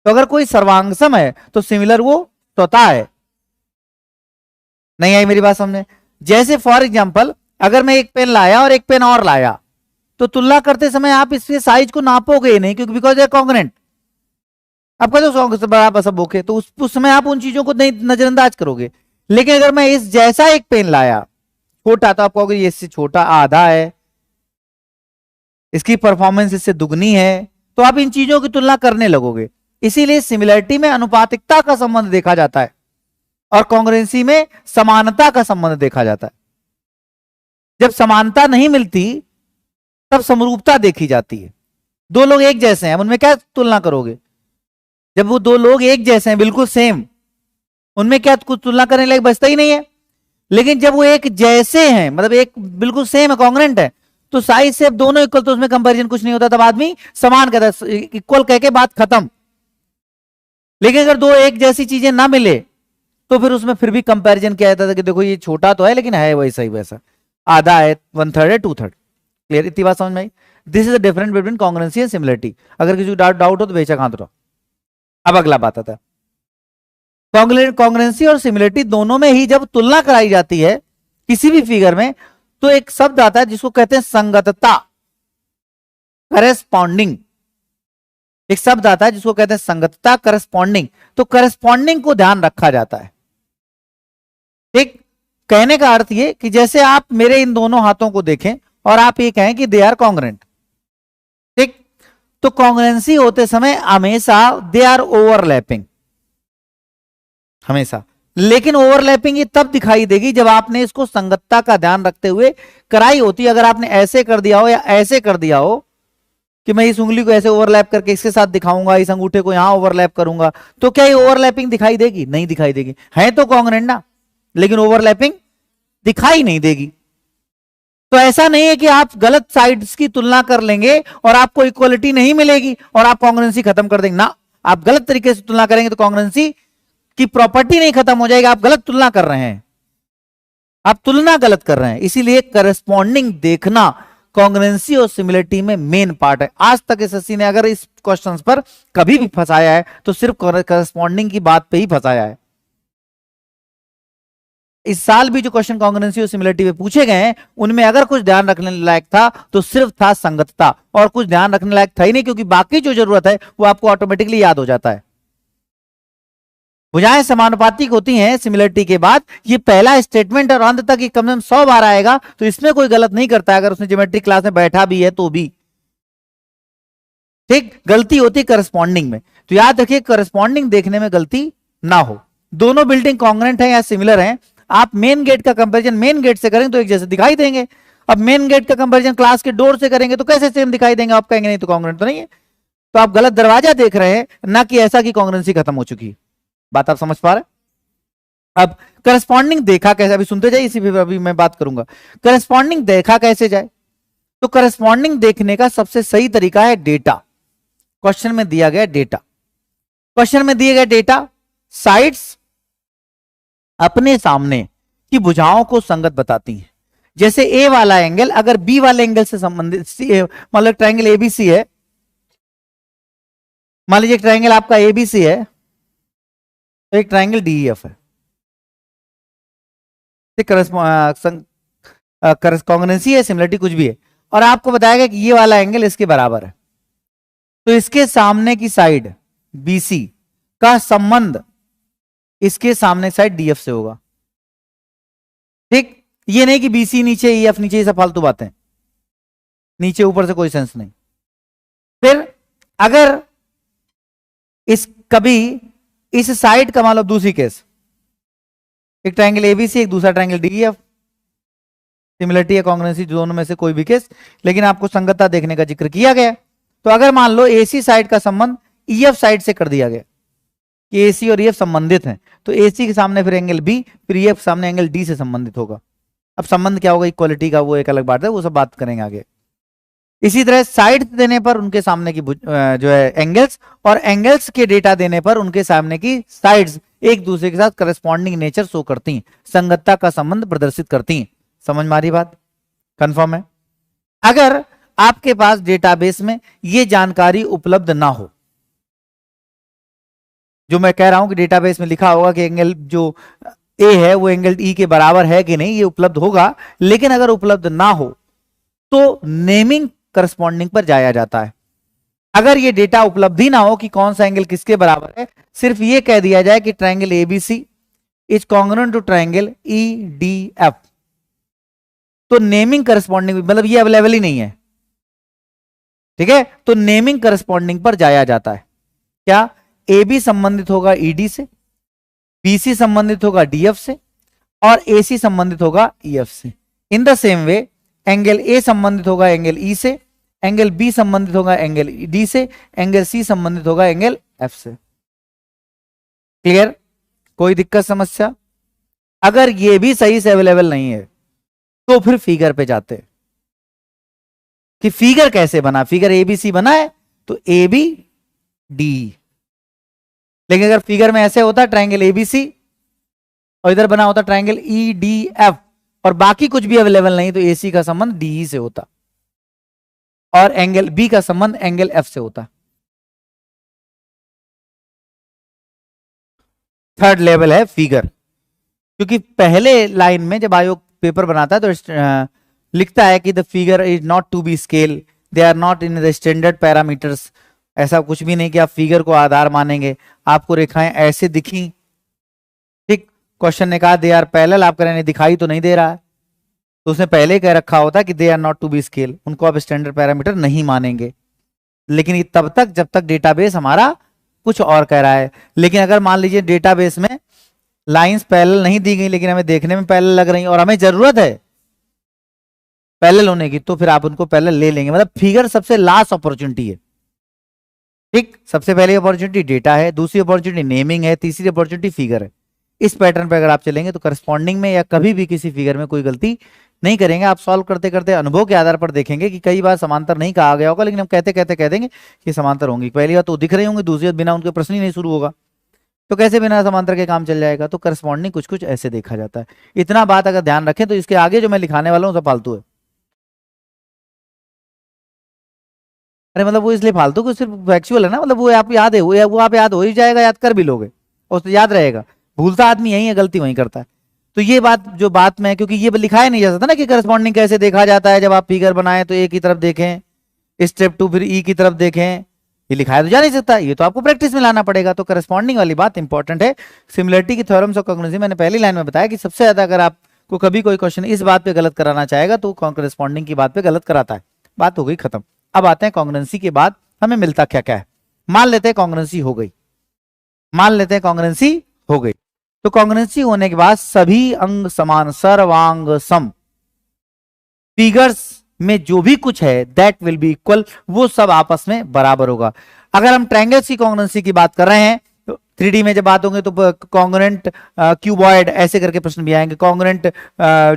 तो अगर कोई सर्वांगसम है तो सिमिलर वो स्वतः है। नहीं आई मेरी बात समझे? जैसे फॉर एग्जाम्पल अगर मैं एक पेन लाया और एक पेन और लाया, तो तुलना करते समय आप इसके साइज को नापोगे नहीं, क्योंकि बिकॉज दे आर कॉन्ग्रुएंट। आपका जो बराबर सब ओके, तो उस समय आप उन चीजों को नहीं नजरअंदाज करोगे। लेकिन अगर मैं इस जैसा एक पेन लाया छोटा, तो आप कहोगे ये इससे छोटा आधा है, इसकी परफॉर्मेंस इससे दुगनी है, तो आप इन चीजों की तुलना करने लगोगे। इसीलिए सिमिलरिटी में अनुपातिकता का संबंध देखा जाता है और कॉन्ग्रुएंसी में समानता का संबंध देखा जाता है। जब समानता नहीं मिलती तब समरूपता देखी जाती है। दो लोग एक जैसे हैं, उनमें क्या तुलना करोगे? जब वो दो लोग एक जैसे हैं बिल्कुल सेम, उनमें क्या कुछ तुलना करने लायक बचता ही नहीं है। लेकिन जब वो एक जैसे हैं, मतलब एक बिल्कुल सेम है, कॉन्ग्रुएंट है, तो साइज से दोनों इक्वल, तो उसमें कंपैरिजन कुछ नहीं होता, तब आदमी समान कहता है, इक्वल कह के बात खत्म। लेकिन अगर दो एक जैसी चीजें ना मिले तो फिर उसमें फिर भी कंपैरिजन किया जाता था कि देखो ये छोटा तो है लेकिन है वैसा ही वैसा, आधा है, 1/3 है, 2/3। क्लियर? इतनी बात समझ में आई? This is the difference between congruency and similarity. अगर किसी को डाउट हो तो बेशक हाथ उठाओ। अब अगला बात आता है, कॉन्ग्रुएंसी और सिमिलरिटी दोनों में ही जब तुलना कराई जाती है किसी भी फिगर में, तो एक शब्द आता है जिसको कहते हैं संगतता, करेस्पॉन्डिंग। एक शब्द आता है जिसको कहते हैं संगतता, करेस्पॉन्डिंग। तो करेस्पॉन्डिंग को ध्यान रखा जाता है। ठीक, कहने का अर्थ ये कि जैसे आप मेरे इन दोनों हाथों को देखें और आप ये कहें कि दे आर कॉन्ग्रुएंट। ठीक, तो कॉन्ग्रुएंसी होते समय हमेशा दे आर ओवरलैपिंग, हमेशा। लेकिन ओवरलैपिंग ये तब दिखाई देगी जब आपने इसको संगतता का ध्यान रखते हुए कराई होती। अगर आपने ऐसे कर दिया हो या ऐसे कर दिया हो कि मैं इस उंगली को ऐसे ओवरलैप करके इसके साथ दिखाऊंगा, इस अंगूठे को यहां ओवरलैप करूंगा, तो क्या ये ओवरलैपिंग दिखाई देगी? नहीं दिखाई देगी। है तो कॉन्ग्रुएंट ना, लेकिन ओवरलैपिंग दिखाई नहीं देगी। तो ऐसा नहीं है कि आप गलत साइड्स की तुलना कर लेंगे और आपको इक्वलिटी नहीं मिलेगी और आप कॉन्ग्रुएंसी खत्म कर देंगे ना। आप गलत तरीके से तुलना करेंगे तो कॉन्ग्रुएंसी की प्रॉपर्टी नहीं खत्म हो जाएगी। आप गलत तुलना कर रहे हैं, आप तुलना गलत कर रहे हैं। इसीलिए करेस्पॉन्डिंग देखना कॉन्ग्रुएंसी और सिमिलरिटी में मेन पार्ट है। आज तक एसएससी ने अगर इस क्वेश्चंस पर कभी भी फंसाया है तो सिर्फ करेस्पॉन्डिंग की बात पे ही फंसाया है। इस साल भी जो क्वेश्चन कॉन्ग्रुएंसी और सिमिलरिटी पे पूछे गए हैं उनमें अगर कुछ ध्यान रखने लायक था तो सिर्फ था संगतता, और कुछ ध्यान रखने लायक था ही नहीं, क्योंकि बाकी जो जरूरत है वो आपको ऑटोमेटिकली याद हो जाता है। भुजाएं समानुपातिक होती हैं सिमिलरिटी के बाद, ये पहला स्टेटमेंट और अंत तक ये कम से कम 100 बार आएगा, तो इसमें कोई गलत नहीं करता है अगर उसने ज्योमेट्री क्लास में बैठा भी है तो भी। ठीक, गलती होती है करस्पॉन्डिंग में। तो याद रखिए करस्पॉन्डिंग देखने में गलती ना हो। दोनों बिल्डिंग कॉन्ग्रुएंट है या सिमिलर हैं, आप मेन गेट का कंपैरिजन मेन गेट से करेंगे तो एक जैसे दिखाई देंगे। अब मेन गेट का कंपैरिजन क्लास के डोर से करेंगे तो कैसे सेम दिखाई देंगे? आप कहेंगे नहीं तो कॉन्ग्रुएंट तो नहीं है। तो आप गलत दरवाजा देख रहे हैं, ना कि ऐसा कि कॉन्ग्रुएंसी खत्म हो चुकी है। बात आप समझ पा रहे हैं? अब करस्पॉन्डिंग देखा कैसे, अभी सुनते जाइए, इसी पे अभी मैं बात करूंगा। करस्पॉन्डिंग देखा कैसे जाए? तो करस्पॉन्डिंग देखने का सबसे सही तरीका है डेटा। क्वेश्चन में दिया गया डेटा, क्वेश्चन में दिए गए डेटा साइड्स अपने सामने की भुजाओं को संगत बताती हैं। जैसे ए वाला एंगल अगर बी वाले एंगल से संबंधित, मतलब ट्रायंगल एबीसी है, मान लीजिए ट्रायंगल आपका एबीसी है, तो एक ट्रायंगल डीईएफ है। कॉन्ग्रुएंसी है, सिमिलरिटी कुछ भी है, और आपको बताया गया कि ये वाला एंगल इसके बराबर है, तो इसके सामने की साइड बीसी का संबंध इसके सामने साइड डीएफ से होगा। ठीक, ये नहीं कि बीसी नीचे ईएफ नीचे, ये सब फालतू बातें, नीचे ऊपर से कोई सेंस नहीं। फिर अगर इस कभी इस साइड का मान लो दूसरी केस, एक ट्रायंगल एबीसी एक दूसरा ट्रायंगल डीईएफ, सिमिलरिटी या कॉन्ग्रुएंसी दोनों में से कोई भी केस, लेकिन आपको संगतता देखने का जिक्र किया गया। तो अगर मान लो एसी साइड का संबंध ईएफ साइड से कर दिया गया कि एसी और ईएफ संबंधित हैं, तो एसी के सामने फिर एंगल बी, फिर ईएफ सामने एंगल डी से संबंधित होगा। अब संबंध क्या होगा इक्वालिटी का, वो एक अलग बात है, वो सब बात करेंगे आगे। इसी तरह साइड देने पर उनके सामने की जो है एंगल्स, और एंगल्स के डेटा देने पर उनके सामने की साइड्स एक दूसरे के साथ करस्पॉन्डिंग नेचर शो करती हैं, संगतता का संबंध प्रदर्शित करती हैं। समझ में आ रही बात? कंफर्म है? अगर आपके पास डेटाबेस में ये जानकारी उपलब्ध ना हो, जो मैं कह रहा हूं कि डेटाबेस में लिखा होगा कि एंगल जो ए है वो एंगल ई के बराबर है कि नहीं, ये उपलब्ध होगा, लेकिन अगर उपलब्ध ना हो तो नेमिंग करस्पॉन्डिंग पर जाया जाता है। अगर ये डेटा उपलब्ध ही ना हो कि कौन सा एंगल किसके बराबर है, सिर्फ ये कह दिया जाए कि triangle ABC is congruent to triangle EDF, तो नेमिंग करस्पॉन्डिंग मतलब ये अवेलेबल ही नहीं है, ठीक है, तो नेमिंग करस्पॉन्डिंग पर जाया जाता है। क्या? ए बी संबंधित होगा ईडी से, बीसी संबंधित होगा डीएफ से, और एसी संबंधित होगा ईएफ से। In the same way angle A संबंधित होगा एंगल ई से, एंगल बी संबंधित होगा एंगल डी से, एंगल सी संबंधित होगा एंगल एफ से। क्लियर? कोई दिक्कत समस्या? अगर ये भी सही से अवेलेबल नहीं है तो फिर फिगर पे जाते हैं कि फिगर कैसे बना। फिगर एबीसी बना है तो ए बी डी, लेकिन अगर फिगर में ऐसे होता ट्रायंगल एबीसी और इधर बना होता ट्रायंगल ई डी एफ और बाकी कुछ भी अवेलेबल नहीं, तो एसी का संबंध डी से होता और एंगल बी का संबंध एंगल एफ से होता। थर्ड लेवल है फिगर, क्योंकि पहले लाइन में जब आयोग पेपर बनाता है तो लिखता है कि the figure is not to be scale, they are not in the standard parameters. ऐसा कुछ भी नहीं कि आप फिगर को आधार मानेंगे, आपको रेखाएं ऐसे दिखी, ठीक, क्वेश्चन ने कहा दे आर पैरेलल, आप कह रहे हैं दिखाई तो नहीं दे रहा है, तो उसने पहले कह रखा होता कि they are not to be scale, उनको आप स्टैंडर्ड पैरामीटर नहीं मानेंगे। लेकिन ये तब तक जब तक डेटाबेस हमारा कुछ और कह रहा है। लेकिन अगर मान लीजिए डेटाबेस में लाइंस पैरेलल नहीं दी गई लेकिन हमें देखने में पैरेलल लग रही और हमें जरूरत है पैरेलल होने की, तो फिर आप उनको पैरेलल ले लेंगे। मतलब फिगर सबसे लास्ट अपॉर्चुनिटी है, ठीक। सबसे पहली अपॉर्चुनिटी डेटा है, दूसरी अपॉर्चुनिटी नेमिंग है, तीसरी अपॉर्चुनिटी फिगर है। इस पैटर्न पे अगर आप चलेंगे तो करस्पॉन्डिंग में या कभी भी किसी फिगर में कोई गलती नहीं करेंगे। आप सॉल्व करते करते अनुभव के आधार पर देखेंगे कि कई बार समांतर नहीं कहा गया होगा, लेकिन हम कहते कहते कह देंगे कि समांतर होंगी। पहली बात तो दिख रही होंगी, दूसरी बात बिना उनके प्रश्न ही नहीं शुरू होगा, तो कैसे बिना समांतर के काम चल जाएगा। तो करस्पॉन्डिंग कुछ कुछ ऐसे देखा जाता है। इतना बात अगर ध्यान रखें तो इसके आगे जो मैं लिखाने वाला हूँ सब फालतू है। अरे मतलब वो इसलिए फालतू को सिर्फ फैक्चुअल है ना, मतलब वो आप याद है, वो आप याद हो ही जाएगा, याद कर भी लोगे और तो याद रहेगा। भूलता आदमी यही है, गलती वहीं करता है। तो ये बात जो बात में, क्योंकि ये लिखाया नहीं जा सकता ना कि करस्पॉन्डिंग कैसे देखा जाता है। जब आप फिगर बनाए तो ए की तरफ देखें, स्टेप 2 फिर ई की तरफ देखें, ये लिखाया तो जा नहीं सकता, ये तो आपको प्रैक्टिस में लाना पड़ेगा। तो करस्पॉन्डिंग वाली बात इंपॉर्टेंट है। सिमिलरिटी की थ्योरम्स ऑफ कॉन्ग्रुएंसी मैंने पहली लाइन में बताया कि सबसे ज्यादा अगर आपको कभी कोई क्वेश्चन इस बात पे गलत कराना चाहेगा तो करस्पॉन्डिंग की बात पे गलत कराता है। बात हो गई खत्म। अब आते हैं कॉन्ग्रुएंसी के बाद हमें मिलता क्या क्या है। मान लेते हैं कॉन्ग्रुएंसी हो गई, मान लेते हैं कॉन्ग्रुएंसी हो गई, तो कॉन्ग्रुएंसी होने के बाद सभी अंग समान, सर्वांग सम, फिगर्स में जो भी कुछ है दैट विल बी इक्वल, वो सब आपस में बराबर होगा। अगर हम ट्रायंगल्स की कॉन्ग्रुएंसी की बात कर रहे हैं तो 3D में जब बात होंगे तो कॉन्ग्रुएंट क्यूबॉइड ऐसे करके प्रश्न भी आएंगे, कॉन्ग्रुएंट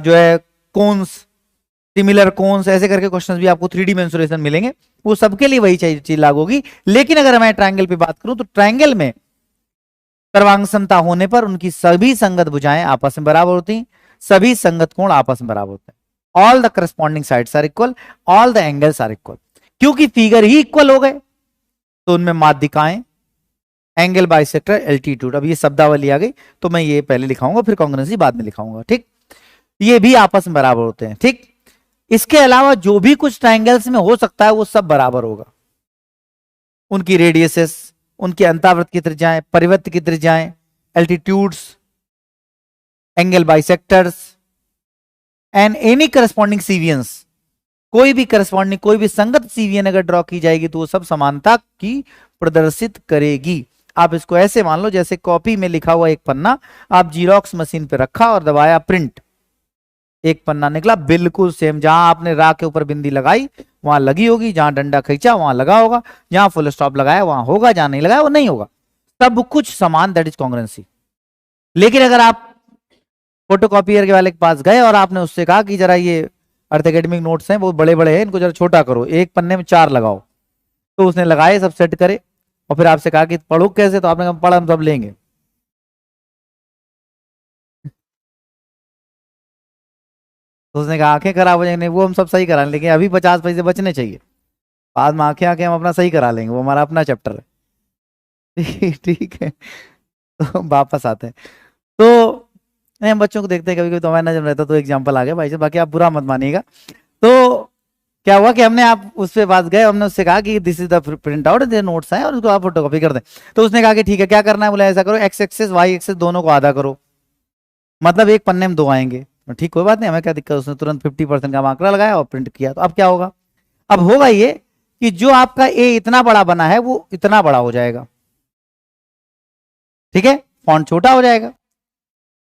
जो है कोन्स, सिमिलर कोन्स, ऐसे करके क्वेश्चंस भी आपको 3D मेंसुरेशन मिलेंगे। वो सबके लिए वही चीज लागू होगी। लेकिन अगर मैं ट्रायंगल पे बात करूं तो ट्रायंगल में सर्वांग समता होने पर उनकी सभी संगत भुजाएं आपस में बराबर होती हैं, सभी संगत कोण आपस में बराबर होते हैं। All the corresponding sides are equal, all the angles are equal. क्योंकि फिगर ही इक्वल हो गए तो उनमें माध्यिकाएं, एंगल बाइसेक्टर, एल्टीट्यूड, अब ये शब्दावली आ गई तो मैं ये पहले लिखाऊंगा फिर कॉन्ग्रुएंसी बाद में लिखाऊंगा, ठीक। ये भी आपस में बराबर होते हैं, ठीक। इसके अलावा जो भी कुछ ट्रायंगल्स में हो सकता है वो सब बराबर होगा। उनकी रेडियसेस, उनकी अंतावृत्त की त्रिज्याएं, परिवृत्त की त्रिज्याएं, altitudes, angle bisectors and any corresponding cevians, कोई भी करस्पॉन्डिंग, कोई भी संगत सीवियन अगर ड्रॉ की जाएगी तो वो सब समानता की प्रदर्शित करेगी। आप इसको ऐसे मान लो जैसे कॉपी में लिखा हुआ एक पन्ना आप जीरोक्स मशीन पे रखा और दबाया प्रिंट, एक पन्ना निकला बिल्कुल सेम। जहां आपने रा के ऊपर बिंदी लगाई वहां लगी होगी, जहां डंडा खींचा वहां लगा होगा, जहां फुल स्टॉप लगाया वहां होगा, जहां नहीं लगाया वो नहीं होगा, सब कुछ समान, दैट इज कॉन्ग्रुएंसी। लेकिन अगर आप फोटोकॉपियर के वाले के पास गए और आपने उससे कहा कि जरा ये अर्थ एकेडमिक नोट्स हैं, बहुत बड़े बड़े हैं, इनको जरा छोटा करो, एक पन्ने में 4 लगाओ। तो उसने लगाए, सब सेट करे, और फिर आपसे कहा कि पढ़ो कैसे, तो आपने कहा पढ़ा हम सब लेंगे। तो उसने कहा आंखें खराब हो जाएंगी, वो हम सब सही करा लेंगे, लेकिन अभी 50 पैसे बचने चाहिए, बाद में आंखें आंखें हम अपना सही करा लेंगे, वो हमारा अपना चैप्टर है। ठीक है, तो वापस आते हैं। तो नहीं, हम बच्चों को देखते हैं कभी कभी, तो हमारा नजर रहता, तो एग्जाम्पल आ गया भाई साहब, बाकी आप बुरा मत मानिएगा। तो क्या हुआ कि हमने आप उस पे पास गए, हमने उससे कहा कि this is the print out, notes हैं और उसको आप फोटो कॉपी कर दें। तो उसने कहा कि ठीक है, क्या करना है, बोला ऐसा करो, एक्स एक्सेस वाई एक्सेस दोनों को आधा करो, मतलब एक पन्ने में 2 आएंगे। ठीक, कोई बात नहीं, हमें क्या दिक्कत। उसने तुरंत 50% का आंकड़ा लगाया और प्रिंट किया। तो अब क्या होगा, अब होगा ये कि जो आपका ए इतना बड़ा बना है वो इतना बड़ा हो जाएगा, ठीक है, फॉन्ट छोटा हो जाएगा।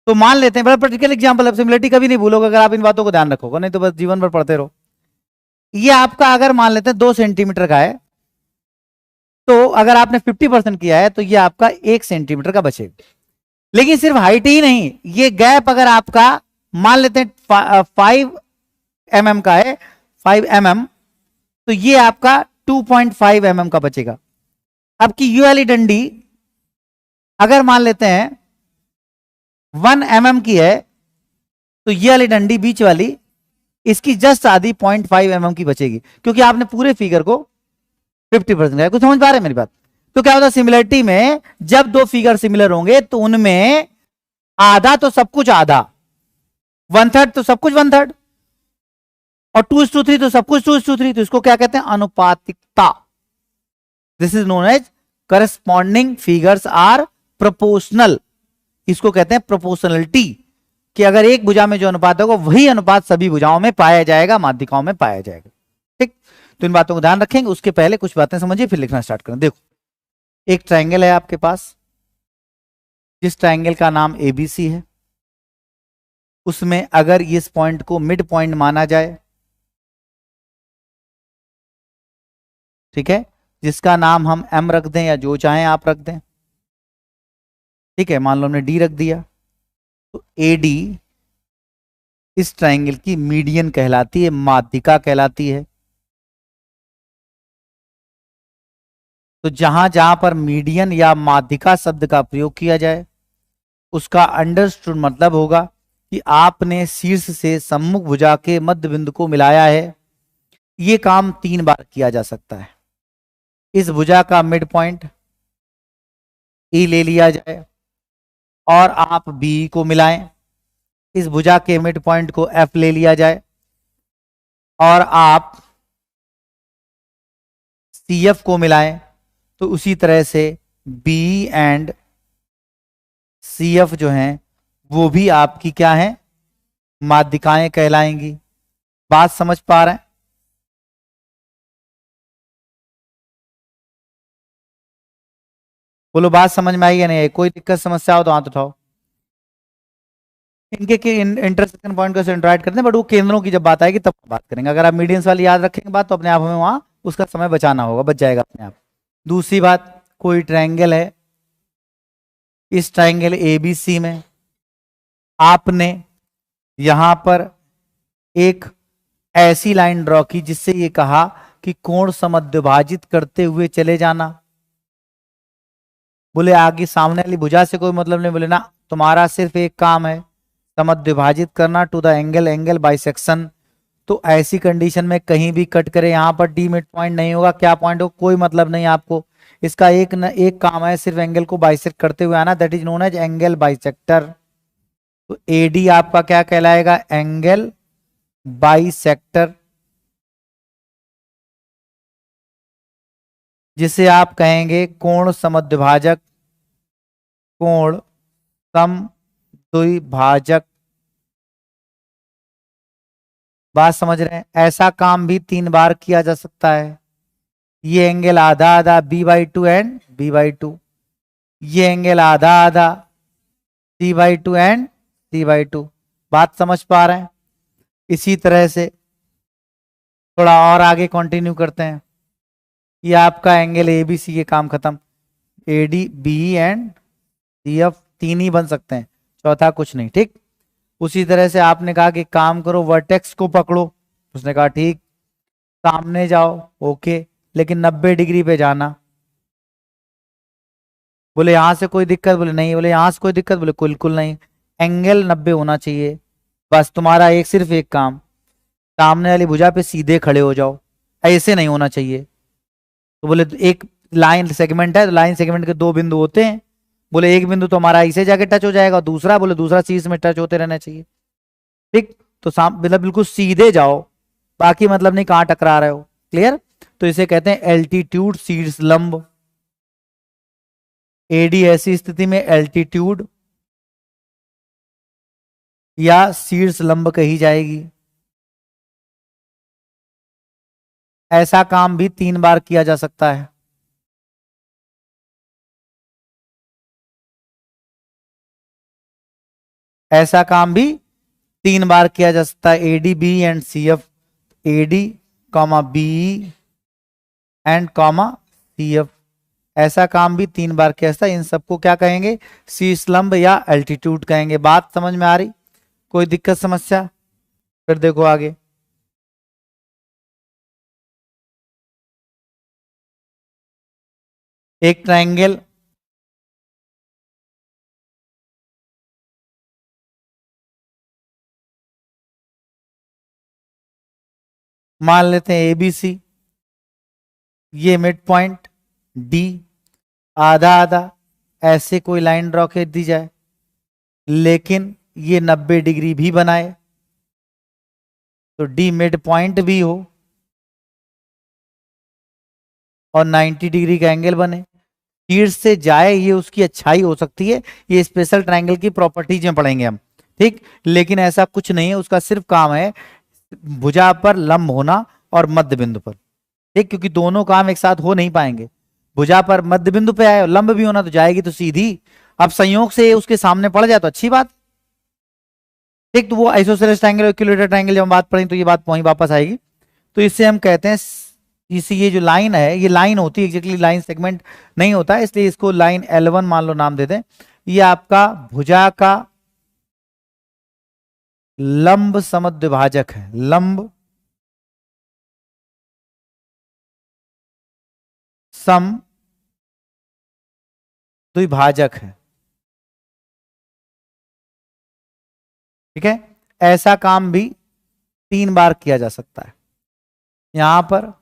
तो मान लेते हैं, बड़ा प्रैक्टिकल एग्जांपल है, सिमिलरिटी कभी नहीं भूलोगे अगर आप इन बातों को ध्यान रखोगे, नहीं तो बस जीवन भर पढ़ते रहो। ये आपका अगर मान लेते हैं 2 सेंटीमीटर का है, तो अगर आपने 50% किया है तो ये आपका 1 सेंटीमीटर का बचेगा। लेकिन सिर्फ हाइट ही नहीं, ये गैप अगर आपका मान लेते हैं 5 mm का है, 5 mm, तो ये आपका 2.5 mm का बचेगा। अब की यू वाली डंडी अगर मान लेते हैं 1 mm की है, तो ये वाली डंडी बीच वाली, इसकी जस्ट आधी 0.5 mm की बचेगी, क्योंकि आपने पूरे फिगर को 50% का। कुछ समझ पा रहे हैं मेरी बात? तो क्या होता है सिमिलरिटी में, जब 2 फिगर सिमिलर होंगे तो उनमें आधा तो सब कुछ आधा, 1/3 तो सब कुछ 1/3, और 2:3 तो सब कुछ 2:3। तो इसको क्या कहते हैं, अनुपातिकता। This is known as corresponding figures are proportional. इसको कहते हैं प्रोपोर्शनलिटी, कि अगर एक भुजा में जो अनुपात होगा वही अनुपात सभी भुजाओं में पाया जाएगा, माध्यिकाओं में पाया जाएगा। ठीक, तो इन बातों को ध्यान रखेंगे। उसके पहले कुछ बातें समझिए, फिर लिखना स्टार्ट करें। देखो, एक ट्रायंगल है आपके पास, जिस ट्रायंगल का नाम एबीसी है, उसमें अगर इस पॉइंट को मिड पॉइंट माना जाए, ठीक है, जिसका नाम हम एम रख दें या जो चाहें आप रख दें, ठीक है, मान लो हमने डी रख दिया, तो ए डी इस ट्रायंगल की मीडियन कहलाती है, माध्यिका कहलाती है। तो जहां जहां पर मीडियन या माध्यिका शब्द का प्रयोग किया जाए, उसका अंडरस्टूड मतलब होगा कि आपने शीर्ष से सम्मुख भुजा के मध्य बिंदु को मिलाया है। यह काम 3 बार किया जा सकता है। इस भुजा का मिड पॉइंट ई ले लिया जाए और आप बी को मिलाएं, इस भुजा के मिड पॉइंट को एफ ले लिया जाए और आप सी एफ को मिलाएं, तो उसी तरह से बी एंड सी एफ जो हैं वो भी आपकी क्या है, माध्यिकाएं कहलाएंगी। बात समझ पा रहे हैं? बोलो, बात समझ में आई या नहीं? कोई दिक्कत समस्या हो तो हाथ उठाओ। इनके इंटरसेक्शन पॉइंट को सेंट्रोइड करते हैं, बट वो केंद्रों की जब बात आएगी तब बात करेंगे। अगर आप मीडियंस वाली याद रखेंगे बात, तो अपने आप हमें वहां उसका समय बचाना होगा, बच जाएगा अपने आप। दूसरी बात, कोई ट्रायंगल है, इस ट्रायंगल एबीसी में आपने यहां पर एक ऐसी लाइन ड्रॉ की जिससे ये कहा कि कोण समद्विभाजित करते हुए चले जाना। बोले आगे सामने वाली भुजा से कोई मतलब नहीं, बोले ना, तुम्हारा सिर्फ एक काम है, समद्विभाजित करना to the angle, angle bisection. तो ऐसी कंडीशन में कहीं भी कट करे, यहां पर डी मिड पॉइंट नहीं होगा, क्या पॉइंट हो कोई मतलब नहीं आपको। इसका एक काम है, सिर्फ एंगल को बाइसेक्ट करते हुए आना, that is known as angle bisector. तो एडी आपका क्या कहलाएगा, एंगल बाइसेक्टर, जिसे आप कहेंगे कोण समद्विभाजक, कोण समद्विभाजक। बात समझ रहे हैं? ऐसा काम भी 3 बार किया जा सकता है। ये एंगल आधा आधा b/2 एंड b/2, ये एंगल आधा आधा c/2 एंड c/2। बात समझ पा रहे हैं? इसी तरह से थोड़ा और आगे कंटिन्यू करते हैं। ये आपका एंगल एबीसी, ये काम खत्म। AD B and C F 3 ही बन सकते हैं, चौथा कुछ नहीं। ठीक, उसी तरह से आपने कहा कि काम करो, वर्टेक्स को पकड़ो, उसने कहा ठीक, सामने जाओ, ओके, लेकिन 90 डिग्री पे जाना। बोले यहां से कोई दिक्कत? बोले नहीं। बोले यहां से कोई दिक्कत? बोले बिल्कुल नहीं, एंगल 90 होना चाहिए। बस तुम्हारा एक, सिर्फ एक काम, सामने वाली भुजा पे सीधे खड़े हो जाओ, ऐसे नहीं होना चाहिए। तो बोले एक लाइन सेगमेंट है, तो लाइन सेगमेंट के दो बिंदु होते हैं। बोले एक बिंदु तो हमारा ऐसे जाके टच हो जाएगा, दूसरा, बोले दूसरा शीर्ष में टच होते रहना चाहिए। ठीक, तो मतलब बिल्कुल सीधे जाओ, बाकी मतलब नहीं कहां टकरा रहे हो। क्लियर? तो इसे कहते हैं एल्टीट्यूड शीर्ष लंब। एडी ऐसी स्थिति में एल्टीट्यूड या शीर्ष लंब कही जाएगी। ऐसा काम भी 3 बार किया जा सकता है। ऐसा काम भी 3 बार किया जा सकता है, AD B and C F. AD comma B and comma C F, ऐसा काम भी 3 बार किया जाता है। इन सबको क्या कहेंगे? शीर्ष लंब या एल्टीट्यूड कहेंगे। बात समझ में आ रही? कोई दिक्कत समस्या? फिर देखो आगे। एक ट्रायंगल मान लेते हैं एबीसी, ये मिड पॉइंट डी, आधा आधा ऐसे कोई लाइन ड्रॉ कर दी जाए, लेकिन ये 90 डिग्री भी बनाए, तो डी मिड पॉइंट भी हो और 90 डिग्री का एंगल बने, शीर्ष से जाए, ये उसकी अच्छाई हो सकती है। ये स्पेशल ट्रायंगल की प्रॉपर्टीज में पढ़ेंगे हम। ठीक, लेकिन ऐसा कुछ नहीं है, उसका सिर्फ काम है भुजा पर लंब होना और मध्य बिंदु पर। ठीक, क्योंकि दोनों काम एक साथ हो नहीं पाएंगे। भुजा पर मध्य बिंदु पे आए और लंब भी होना, तो जाएगी तो सीधी। अब संयोग से उसके सामने पड़ जाए तो अच्छी बात। ठीक, तो वो आइसोसेलेस ट्रायंगल, इक्विलेटरल ट्रायंगल जब हम बात पढ़ेंगे तो ये बात वहीं वापस आएगी। तो इससे हम कहते हैं, इसी ये जो लाइन है, ये लाइन होती है एग्जैक्टली, लाइन सेगमेंट नहीं होता है, इसलिए इसको लाइन L1 मान लो, नाम दे दें। ये आपका भुजा का लंब समद्विभाजक है, लंब सम द्विभाजक है। ठीक है, ऐसा काम भी 3 बार किया जा सकता है, यहां पर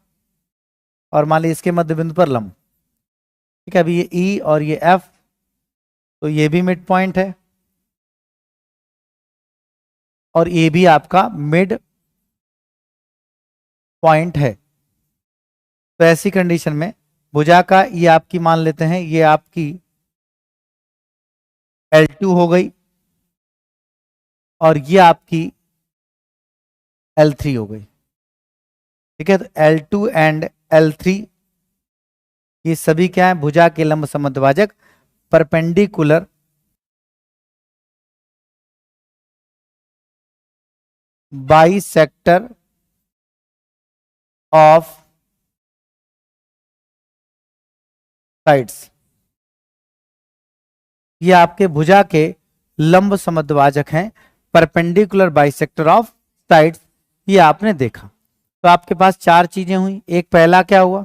और मान लीजिए इसके मध्य बिंदु पर लंब। ठीक है, अभी ये ई और ये एफ, तो ये भी मिड पॉइंट है और ये भी आपका मिड पॉइंट है। तो ऐसी कंडीशन में भुजा का ये आपकी मान लेते हैं, ये आपकी L2 हो गई और ये आपकी L3 हो गई। ठीक है, तो L2 एंड L3 ये सभी क्या है? भुजा के लंब समद्विभाजक, परपेंडिकुलर बाइसेक्टर ऑफ साइड्स। ये आपके भुजा के लंब समद्विभाजक हैं, परपेंडिकुलर बाइसेक्टर ऑफ साइड्स। ये आपने देखा। तो आपके पास 4 चीजें हुई। एक पहला क्या हुआ?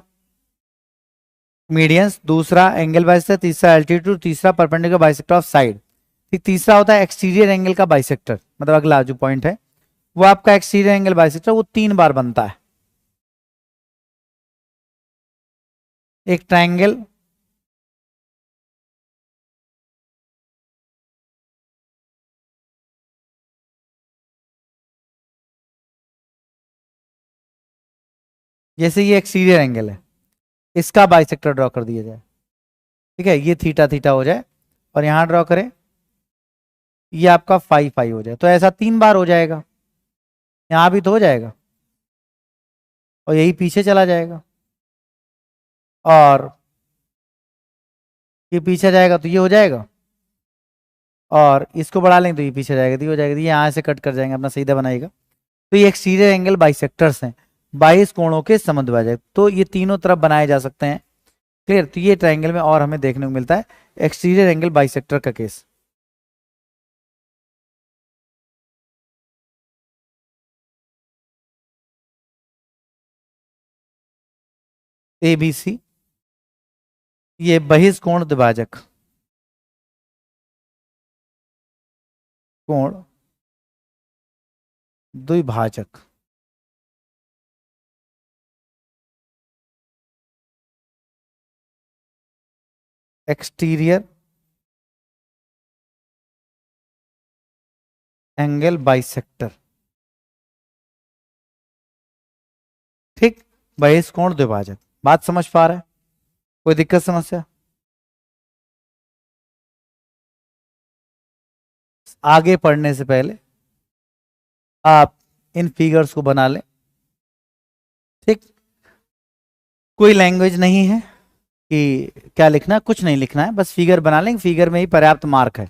मीडियंस, दूसरा एंगल बाइसेक्टर, तीसरा एल्टीट्यूड, तीसरा परपेंडिकुलर बाइसेक्टर ऑफ साइड। ठीक, तीसरा होता है एक्सटीरियर एंगल का बाइसेक्टर, मतलब अगला जो पॉइंट है वो आपका एक्सटीरियर एंगल बाइसेक्टर, वो 3 बार बनता है। एक ट्रायंगल जैसे ये एक्सटीरियर एंगल है, इसका बाइसेक्टर ड्रॉ कर दिया जाए। ठीक है, ये थीटा थीटा हो जाए और यहां ड्रॉ करें, ये आपका फाई फाई हो जाए। तो ऐसा 3 बार हो जाएगा, यहां भी तो हो जाएगा और यही पीछे चला जाएगा और ये पीछे जाएगा तो ये हो जाएगा और इसको बढ़ा लेंगे तो ये पीछे जाएगा तो ये हो जाएगा। ये यहां से कट कर जाएंगे, अपना सीधा बनाएगा। तो ये एक्सटीरियर एंगल बाइसेक्टर्स हैं, 22 कोणों के समद्विभाजक। तो ये तीनों तरफ बनाए जा सकते हैं। क्लियर? तो ये ट्रायंगल में और हमें देखने को मिलता है एक्सटीरियर एंगल बाइसेक्टर का केस। ए बी सी, ये बहिष्कोण द्विभाजक, कोण द्विभाजक, एक्सटीरियर एंगल बाइसेक्टर। ठीक, बहिष्कोण द्विभाजक, बात समझ पा रहे हैं? कोई दिक्कत समस्या? आगे पढ़ने से पहले आप इन फिगर्स को बना लें। ठीक, कोई लैंग्वेज नहीं है कि क्या लिखना है, कुछ नहीं लिखना है, बस फिगर बना लेंगे, फिगर में ही पर्याप्त मार्क है।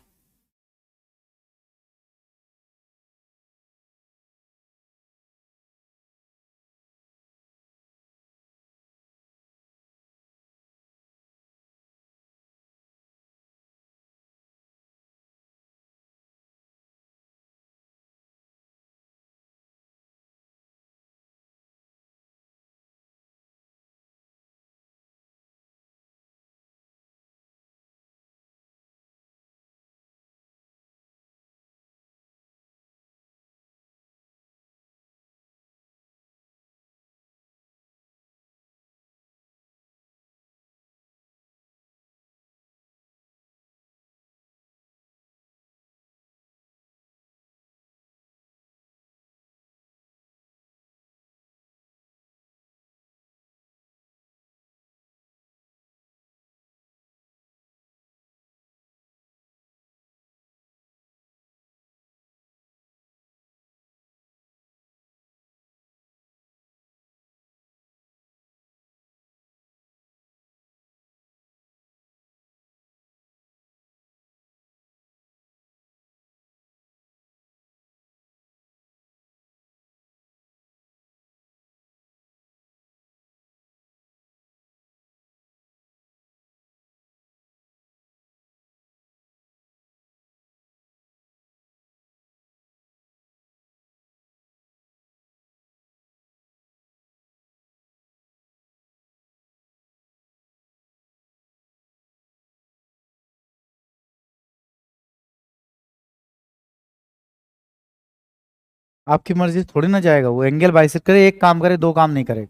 आपकी मर्जी से थोड़ी ना जाएगा वो, एंगल बाइसेक्ट करे, एक काम करे, दो काम नहीं करे।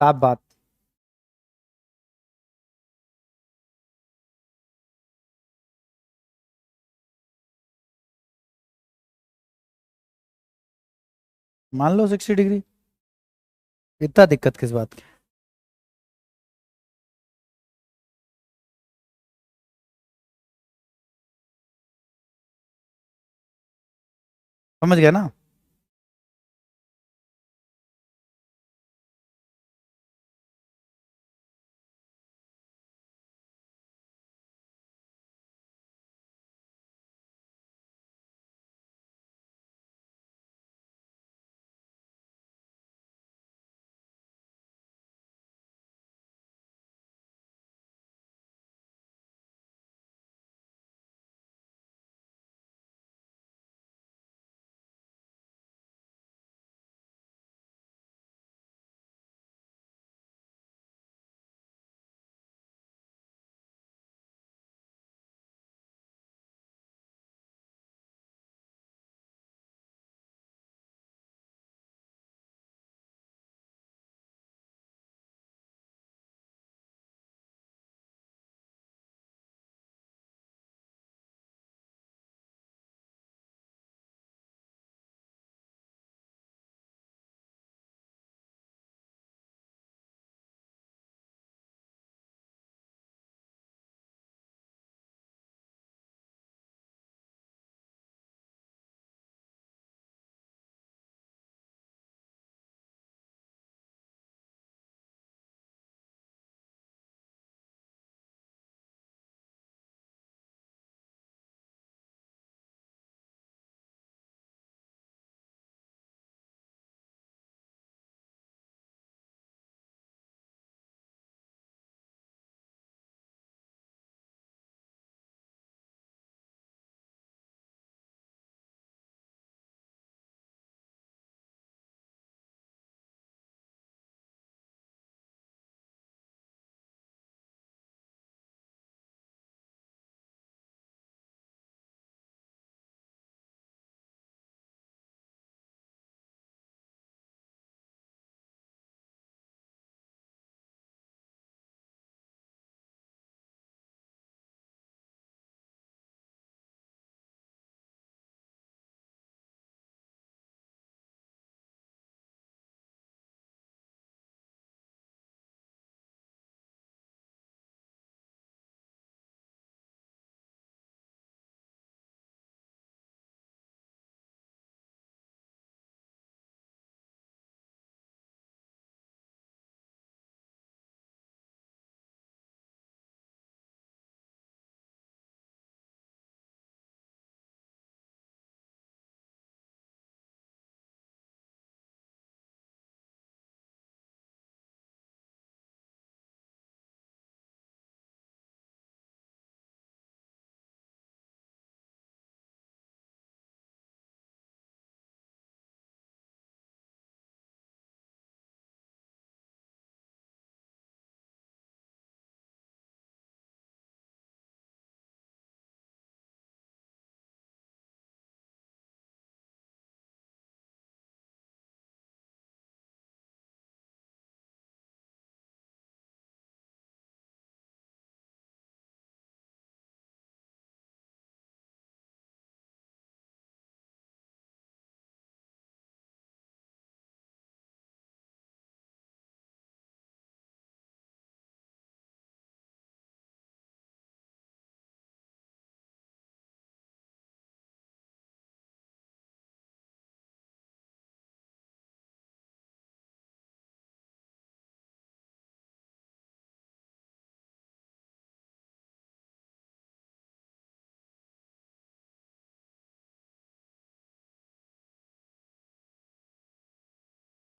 साफ बात। मान लो 60 डिग्री, इतना दिक्कत किस बात की? समझ गया ना?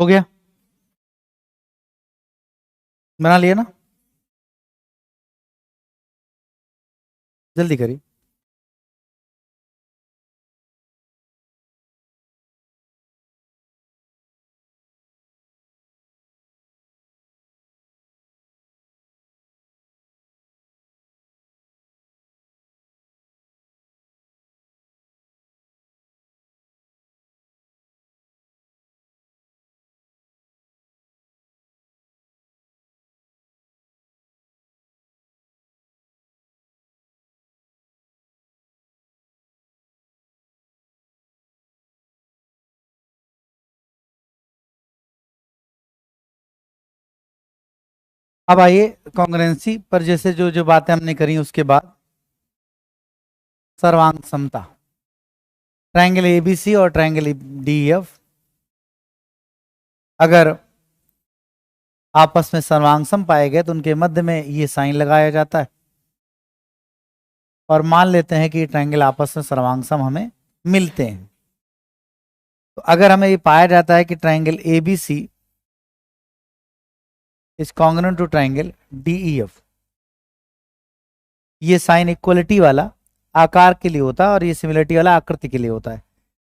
हो गया, बना लिया ना, जल्दी करिए। अब आइए कॉन्ग्रुएंसी पर, जैसे जो जो बातें हमने करी उसके बाद सर्वांग समता, ट्रायंगल एबीसी और ट्रायंगल डीएफ अगर आपस में सर्वांग सम पाए गए तो उनके मध्य में ये साइन लगाया जाता है और मान लेते हैं कि ट्रायंगल आपस में सर्वांग सम हमें मिलते हैं। तो अगर हमें ये पाया जाता है कि triangle ABC is congruent to triangle DEF, ये साइन इक्वलिटी वाला आकार के लिए होता है और ये सिमिलरिटी वाला आकृति के लिए होता है।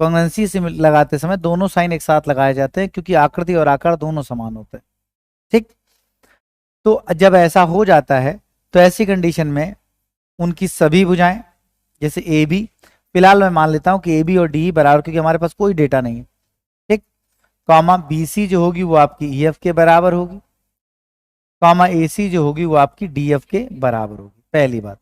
कॉन्ग्रुएंसी से लगाते समय दोनों साइन एक साथ लगाए जाते हैं क्योंकि आकृति और आकार दोनों समान होते हैं। ठीक, तो जब ऐसा हो जाता है तो ऐसी कंडीशन में उनकी सभी भुजाएं, जैसे ए बी, फिलहाल मैं मान लेता हूं कि ए बी और डी बराबर, क्योंकि हमारे पास कोई डेटा नहीं है। ठीक, कॉमा बी सी जो होगी वो आपकी ई एफ के बराबर होगी, कॉमा ए सी जो होगी वो आपकी डी एफ के बराबर होगी। पहली बात,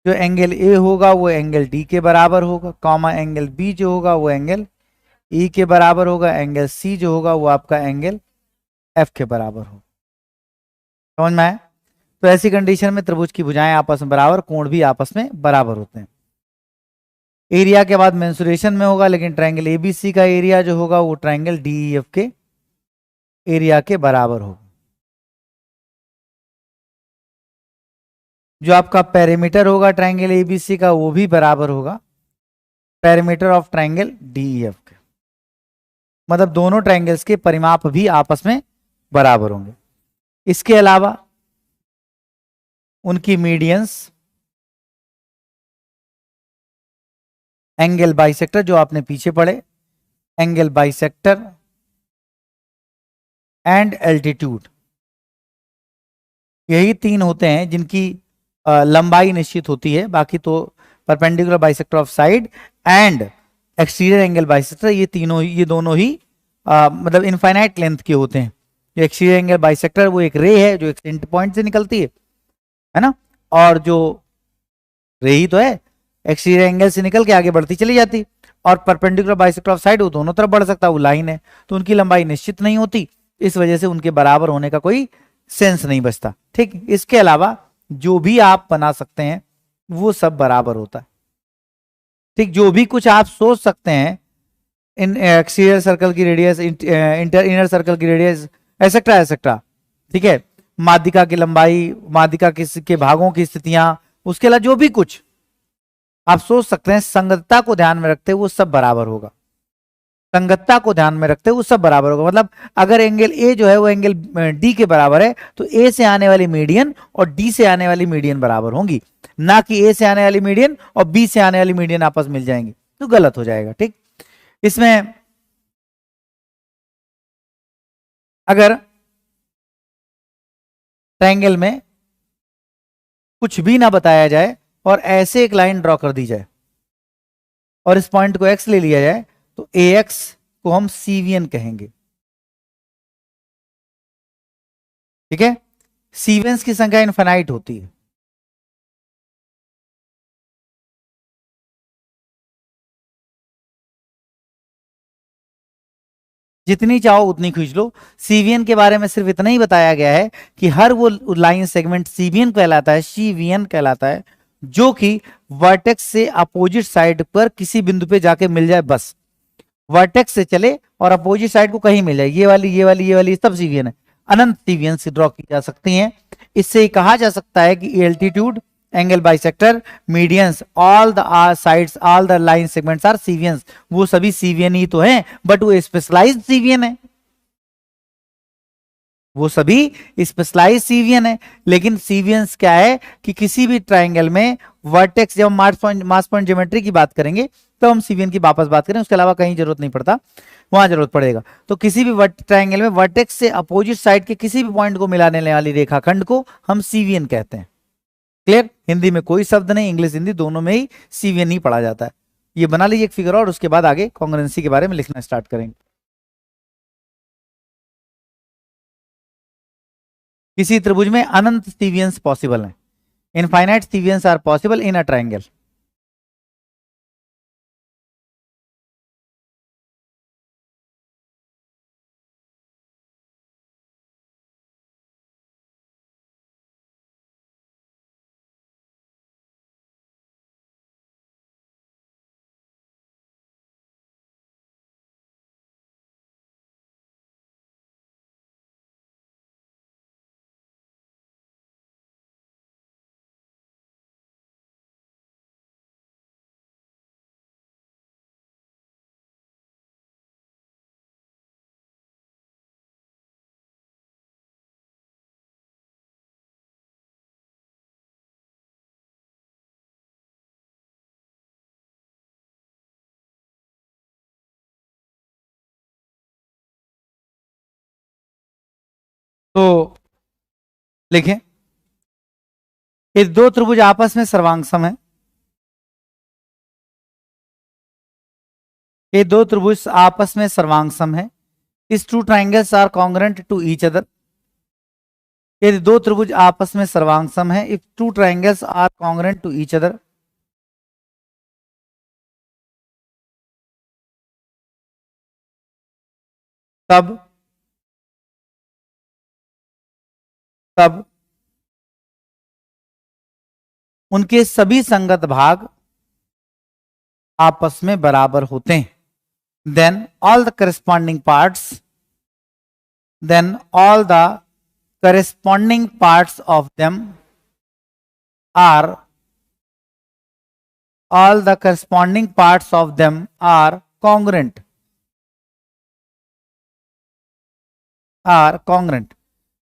जो एंगल ए होगा वो एंगल डी के बराबर होगा, कॉमा एंगल बी जो होगा वो एंगल ई के बराबर होगा, एंगल सी जो होगा वो आपका एंगल एफ के बराबर होगा। समझ में आया? तो ऐसी कंडीशन में त्रिभुज की भुजाएं आपस में बराबर, कोण भी आपस में बराबर होते हैं। एरिया के बाद मेंसुरेशन में होगा, लेकिन ट्रायंगल एबीसी का एरिया जो होगा वो ट्रायंगल डीईएफ के एरिया के बराबर होगा। जो आपका पेरीमीटर होगा ट्रायंगल एबीसी का वो भी बराबर होगा पेरीमीटर ऑफ ट्रायंगल डीईएफ के, मतलब दोनों ट्रायंगल्स के परिमाप भी आपस में बराबर होंगे। इसके अलावा उनकी मीडियंस, एंगल बाइसेक्टर जो आपने पीछे पढ़े, एंगल बाइसेक्टर एंड एल्टीट्यूड, यही तीन होते हैं जिनकी लंबाई निश्चित होती है। बाकी तो perpendicular bisector of side and exterior angle bisector, ये तीनों, ये दोनों ही मतलब इनफाइनाइट लेंथ के होते हैं। जो एक्सटीरियर एंगल बाइसेक्टर वो एक रे है जो एक सेंटर पॉइंट से निकलती है ना, और जो रे ही तो है, एक्सटीरियर एंगल से निकल के आगे बढ़ती चली जाती, और परपेंडिकुलर बाइसेक्टर ऑफ साइड वो दोनों तरफ बढ़ सकता है, वो लाइन है, तो उनकी लंबाई निश्चित नहीं होती, इस वजह से उनके बराबर होने का कोई सेंस नहीं बचता। ठीक, इसके अलावा जो भी आप बना सकते हैं वो सब बराबर होता है। ठीक, जो भी कुछ आप सोच सकते हैं, इन एक्सटीरियर सर्कल की रेडियस, इनर सर्कल की रेडियस, एसेक्ट्रा एसेक्ट्रा, ठीक है, माध्यिका की लंबाई, माध्यिका के भागों की स्थितियां, उसके अलावा जो भी कुछ आप सोच सकते हैं संगतता को ध्यान में रखते हुए वो सब बराबर होगा। संगतता को ध्यान में रखते हुए वो सब बराबर होगा, मतलब अगर एंगल ए जो है वो एंगल डी के बराबर है तो ए से आने वाली मीडियन और डी से आने वाली मीडियन बराबर होंगी, ना कि ए से आने वाली मीडियन और बी से आने वाली मीडियन आपस मिल जाएंगी, तो गलत हो जाएगा। ठीक, इसमें अगर ट्रायंगल में कुछ भी ना बताया जाए और ऐसे एक लाइन ड्रॉ कर दी जाए और इस पॉइंट को एक्स ले लिया जाए तो AX को हम सीवियन कहेंगे। ठीक है, सीवियंस की संख्या इनफाइनाइट होती है। जितनी चाहो उतनी खींच लो। सीवियन के बारे में सिर्फ इतना ही बताया गया है कि हर वो लाइन सेगमेंट सीवियन कहलाता है, सीवियन कहलाता है, जो कि वर्टेक्स से अपोजिट साइड पर किसी बिंदु पे जाके मिल जाए, बस वर्टेक्स से चले और अपोजिट साइड को कहीं मिल जाए, ये वाली ये वाली ये वाली, सब सीवियन है। अनंत सीवियन से ड्रॉ की जा सकती हैं। इससे कहा जा सकता है कि altitude, angle bisector, medians, all the sides, all the line segments are cevians. वो सभी सीवियन ही तो हैं, बट वो स्पेशलाइज्ड सीवियन है। वो सभी स्पेशलाइज सीवियन है। लेकिन सीवियंस क्या है कि किसी भी ट्राइंगल में वर्टेक्स, जब हम मास पॉइंट ज्योमेट्री की बात करेंगे तो हम सीवियन की वापस बात करें, उसके अलावा कहीं जरूरत नहीं पड़ता, वहां जरूरत पड़ेगा। तो किसी भी ट्राइंगल में वर्टेक्स से अपोजिट साइड के किसी भी पॉइंट को मिलाने वाली रेखाखंड को हम सीवियन कहते हैं। क्लियर? हिंदी में कोई शब्द नहीं, इंग्लिश हिंदी दोनों में ही सीवियन ही पढ़ा जाता है। ये बना लीजिए एक फिगर और उसके बाद आगे कॉन्ग्रुएंसी के बारे में लिखना स्टार्ट करेंगे। किसी त्रिभुज में अनंत सीवियंस पॉसिबल हैं। Infinite cevians are possible in a triangle. तो लिखें, ये दो त्रिभुज आपस में सर्वांगसम है। ये दो त्रिभुज आपस में सर्वांगसम है। इस two triangles are congruent to each other. यदि दो त्रिभुज आपस में सर्वांगसम है, if two triangles are congruent to each other, तब तब उनके सभी संगत भाग आपस में बराबर होते हैं। Then all the corresponding parts then all the corresponding parts of them are congruent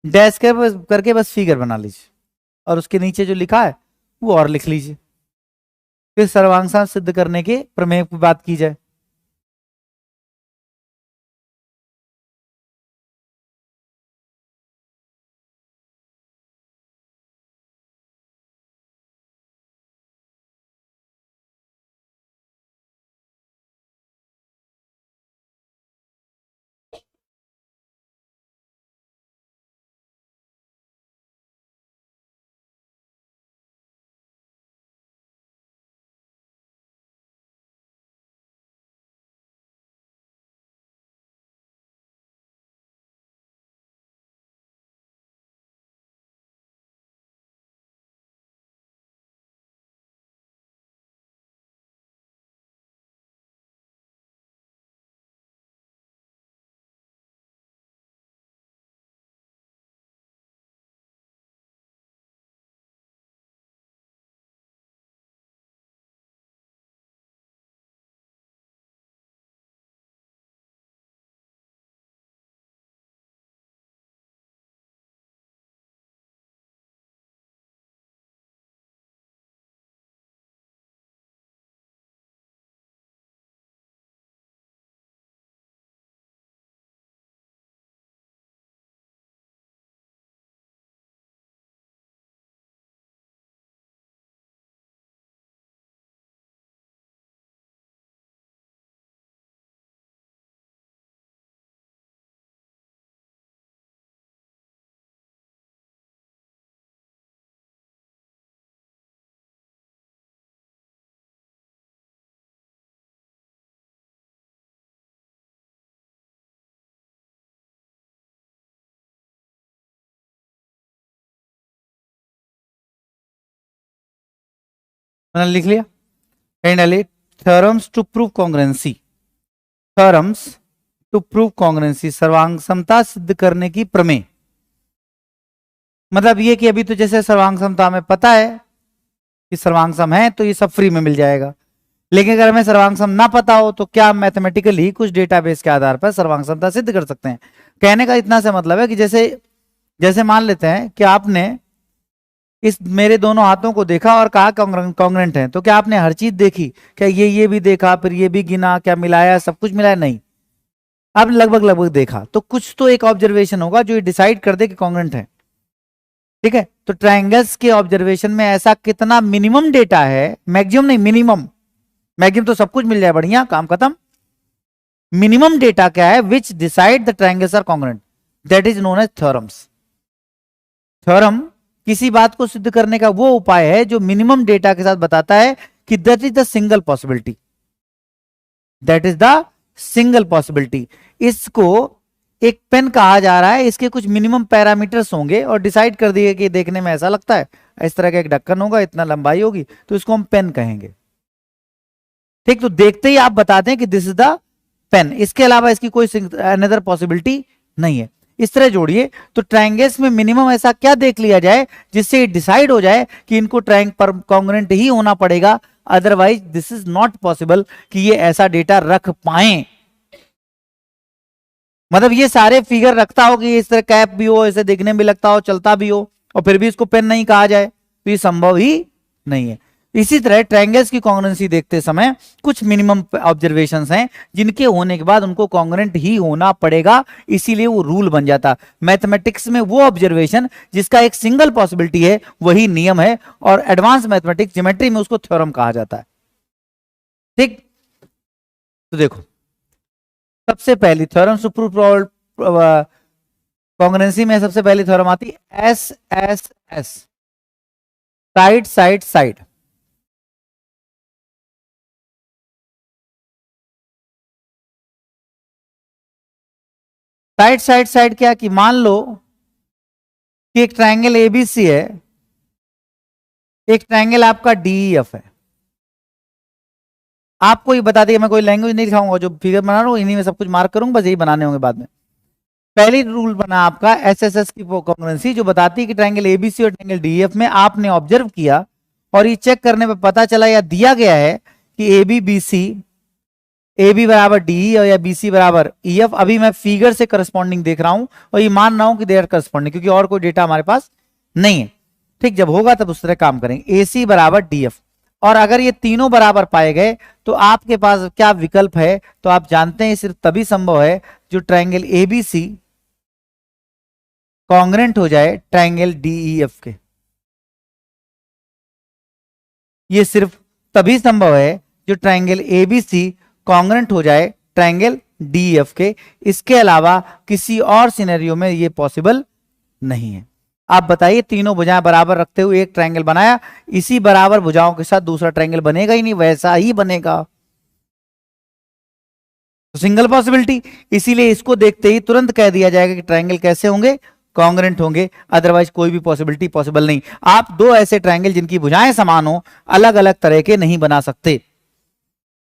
dash करके बस फिगर बना लीजिए और उसके नीचे जो लिखा है वो और लिख लीजिए। फिर सर्वांगसम सिद्ध करने के प्रमेय की बात की जाए। मैंने लिख लिया। Finally theorems to prove congruency, theorems to prove congruency, सर्वांग समता सिद्ध करने की प्रमेय। मतलब ये कि अभी तो जैसे सर्वांग समता हमें पता है कि सर्वांग सम है तो ये सब फ्री में मिल जाएगा, लेकिन अगर हमें सर्वांग सम ना पता हो तो क्या मैथमेटिकली कुछ डेटाबेस के आधार पर सर्वांग समता सिद्ध कर सकते हैं। कहने का इतना सा मतलब है कि जैसे जैसे मान लेते हैं कि आपने इस मेरे दोनों हाथों को देखा और कहा कॉन्ग्रेंट है, तो क्या आपने हर चीज देखी? क्या ये भी देखा, फिर ये भी गिना, क्या मिलाया, सब कुछ मिलाया? नहीं, आपने लगभग लगभग देखा। तो कुछ तो एक ऑब्जर्वेशन होगा जो ये डिसाइड कर दे कि कॉन्ग्रेंट है। ठीक है, तो ट्रायंगल्स के ऑब्जर्वेशन में ऐसा कितना मिनिमम डेटा है, मैक्सिमम नहीं मिनिमम, मैक्सिमम तो सब कुछ मिल जाए बढ़िया काम खत्म, मिनिमम डेटा क्या है which decide the triangles are congruent, that is known as theorems. Theorem किसी बात को सिद्ध करने का वो उपाय है जो मिनिमम डेटा के साथ बताता है कि that is the single possibility, that is the single possibility. इसको एक पेन कहा जा रहा है, इसके कुछ मिनिमम पैरामीटर्स होंगे और डिसाइड कर दिए कि देखने में ऐसा लगता है, इस तरह का एक ढक्कन होगा, इतना लंबाई होगी, तो इसको हम पेन कहेंगे। ठीक, तो देखते ही आप बताते हैं कि दिस इज द पेन, इसके अलावा इसकी कोई अनदर पॉसिबिलिटी नहीं है। इस तरह जोड़िए, तो ट्रायंगल्स में मिनिमम ऐसा क्या देख लिया जाए जिससे डिसाइड हो जाए कि इनको ट्रायंग पर कॉन्ग्रेंट ही होना पड़ेगा, otherwise this is not possible कि ये ऐसा डेटा रख पाए। मतलब ये सारे फिगर रखता हो कि इस तरह कैप भी हो, ऐसे देखने में लगता हो, चलता भी हो, और फिर भी इसको पेन नहीं कहा जाए, तो ये संभव ही नहीं है। इसी तरह ट्रायंगल्स की कॉन्ग्रेंसी देखते समय कुछ मिनिमम ऑब्जर्वेशंस हैं जिनके होने के बाद उनको कॉन्ग्रेंट ही होना पड़ेगा, इसीलिए वो रूल बन जाता। मैथमेटिक्स में वो ऑब्जर्वेशन जिसका एक सिंगल पॉसिबिलिटी है वही नियम है, और एडवांस मैथमेटिक्स ज्योमेट्री में उसको थ्योरम कहा जाता है। ठीक, तो देखो सबसे पहली थ्योरम टू कॉन्ग्रेंसी में सबसे पहली थ्योरम आती है S S S, side side side. Side side side क्या कि मान लो कि एक ट्रायंगल एबीसी है, एक ट्रायंगल आपका डीईएफ है। आपको ये बता दिया, मैं कोई लैंग्वेज नहीं दिखाऊंगा, जो फिगर बना रहा हूं इन्हीं में सब कुछ मार्क करूंगा, बस यही बनाने होंगे बाद में। पहली रूल बना आपका एसएसएस की कॉन्ग्रुएंसी, जो बताती है कि ट्रायंगल एबीसी और ट्रायंगल डीईएफ में आपने ऑब्जर्व किया और ये चेक करने पे पता चला या दिया गया है कि एबी बीसी, ए बी बराबर डी और या बी सी बराबर ई एफ। अभी मैं फिगर से करस्पॉन्डिंग देख रहा हूं और ये मान रहा हूं कि दे आर करस्पॉन्डिंग, क्योंकि और कोई डेटा हमारे पास नहीं है। ठीक, जब होगा तब उस तरह काम करेंगे। ए सी बराबर डी एफ, और अगर ये तीनों बराबर पाए गए तो आपके पास क्या विकल्प है? तो आप जानते हैं सिर्फ तभी संभव है जो triangle A B C congruent हो जाए ट्राइंगल डीईएफ के। ये सिर्फ तभी संभव है जो ट्राइंगल एबीसी कॉन्ग्रेंट हो जाए ट्राइंगल डीएफ के, इसके अलावा किसी और सिनेरियो में ये पॉसिबल नहीं है। आप बताइए, तीनों भुजाएं बराबर रखते हुए एक ट्रायंगल बनाया, इसी बराबर भुजाओं के साथ दूसरा ट्रायंगल बनेगा ही नहीं, वैसा ही बनेगा, तो सिंगल पॉसिबिलिटी। इसीलिए इसको देखते ही तुरंत कह दिया जाएगा कि ट्रायंगल कैसे होंगे, कॉन्ग्रेंट होंगे, अदरवाइज कोई भी पॉसिबिलिटी पॉसिबल नहीं। आप दो ऐसे ट्रायंगल जिनकी भुजाएं समान हो अलग अलग तरह के नहीं बना सकते।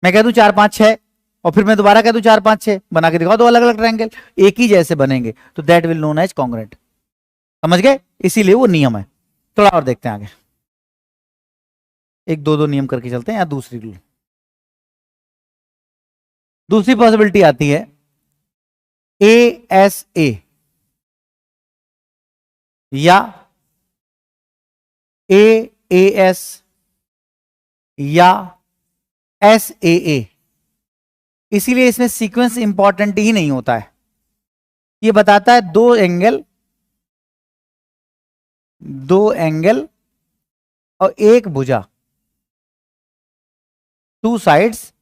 मैं कह दूं 4 5 6 और फिर मैं दोबारा कह दूं 4 5 6, बना के दिखाओ दो अलग अलग ट्रायंगल एक ही जैसे बनेंगे, तो that will known as congruent. समझ गए? इसीलिए वो नियम है। थोड़ा और देखते हैं आगे, एक दो दो नियम करके चलते हैं। या दूसरी रूल, दूसरी पॉसिबिलिटी आती है ए एस ए या ए एस या एस ए। इसीलिए इसमें सीक्वेंस इंपॉर्टेंट ही नहीं होता है। ये बताता है दो एंगल और एक भुजा, two sides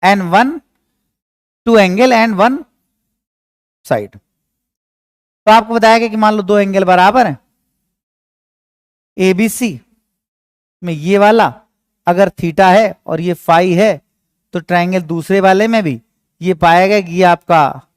and one, two angle and one side. तो आपको बताया गया कि मान लो दो एंगल बराबर हैं, एबीसी में ये वाला अगर थीटा है और ये फाई है, तो ट्रायंगल दूसरे वाले में भी ये पाएगा कि ये आपका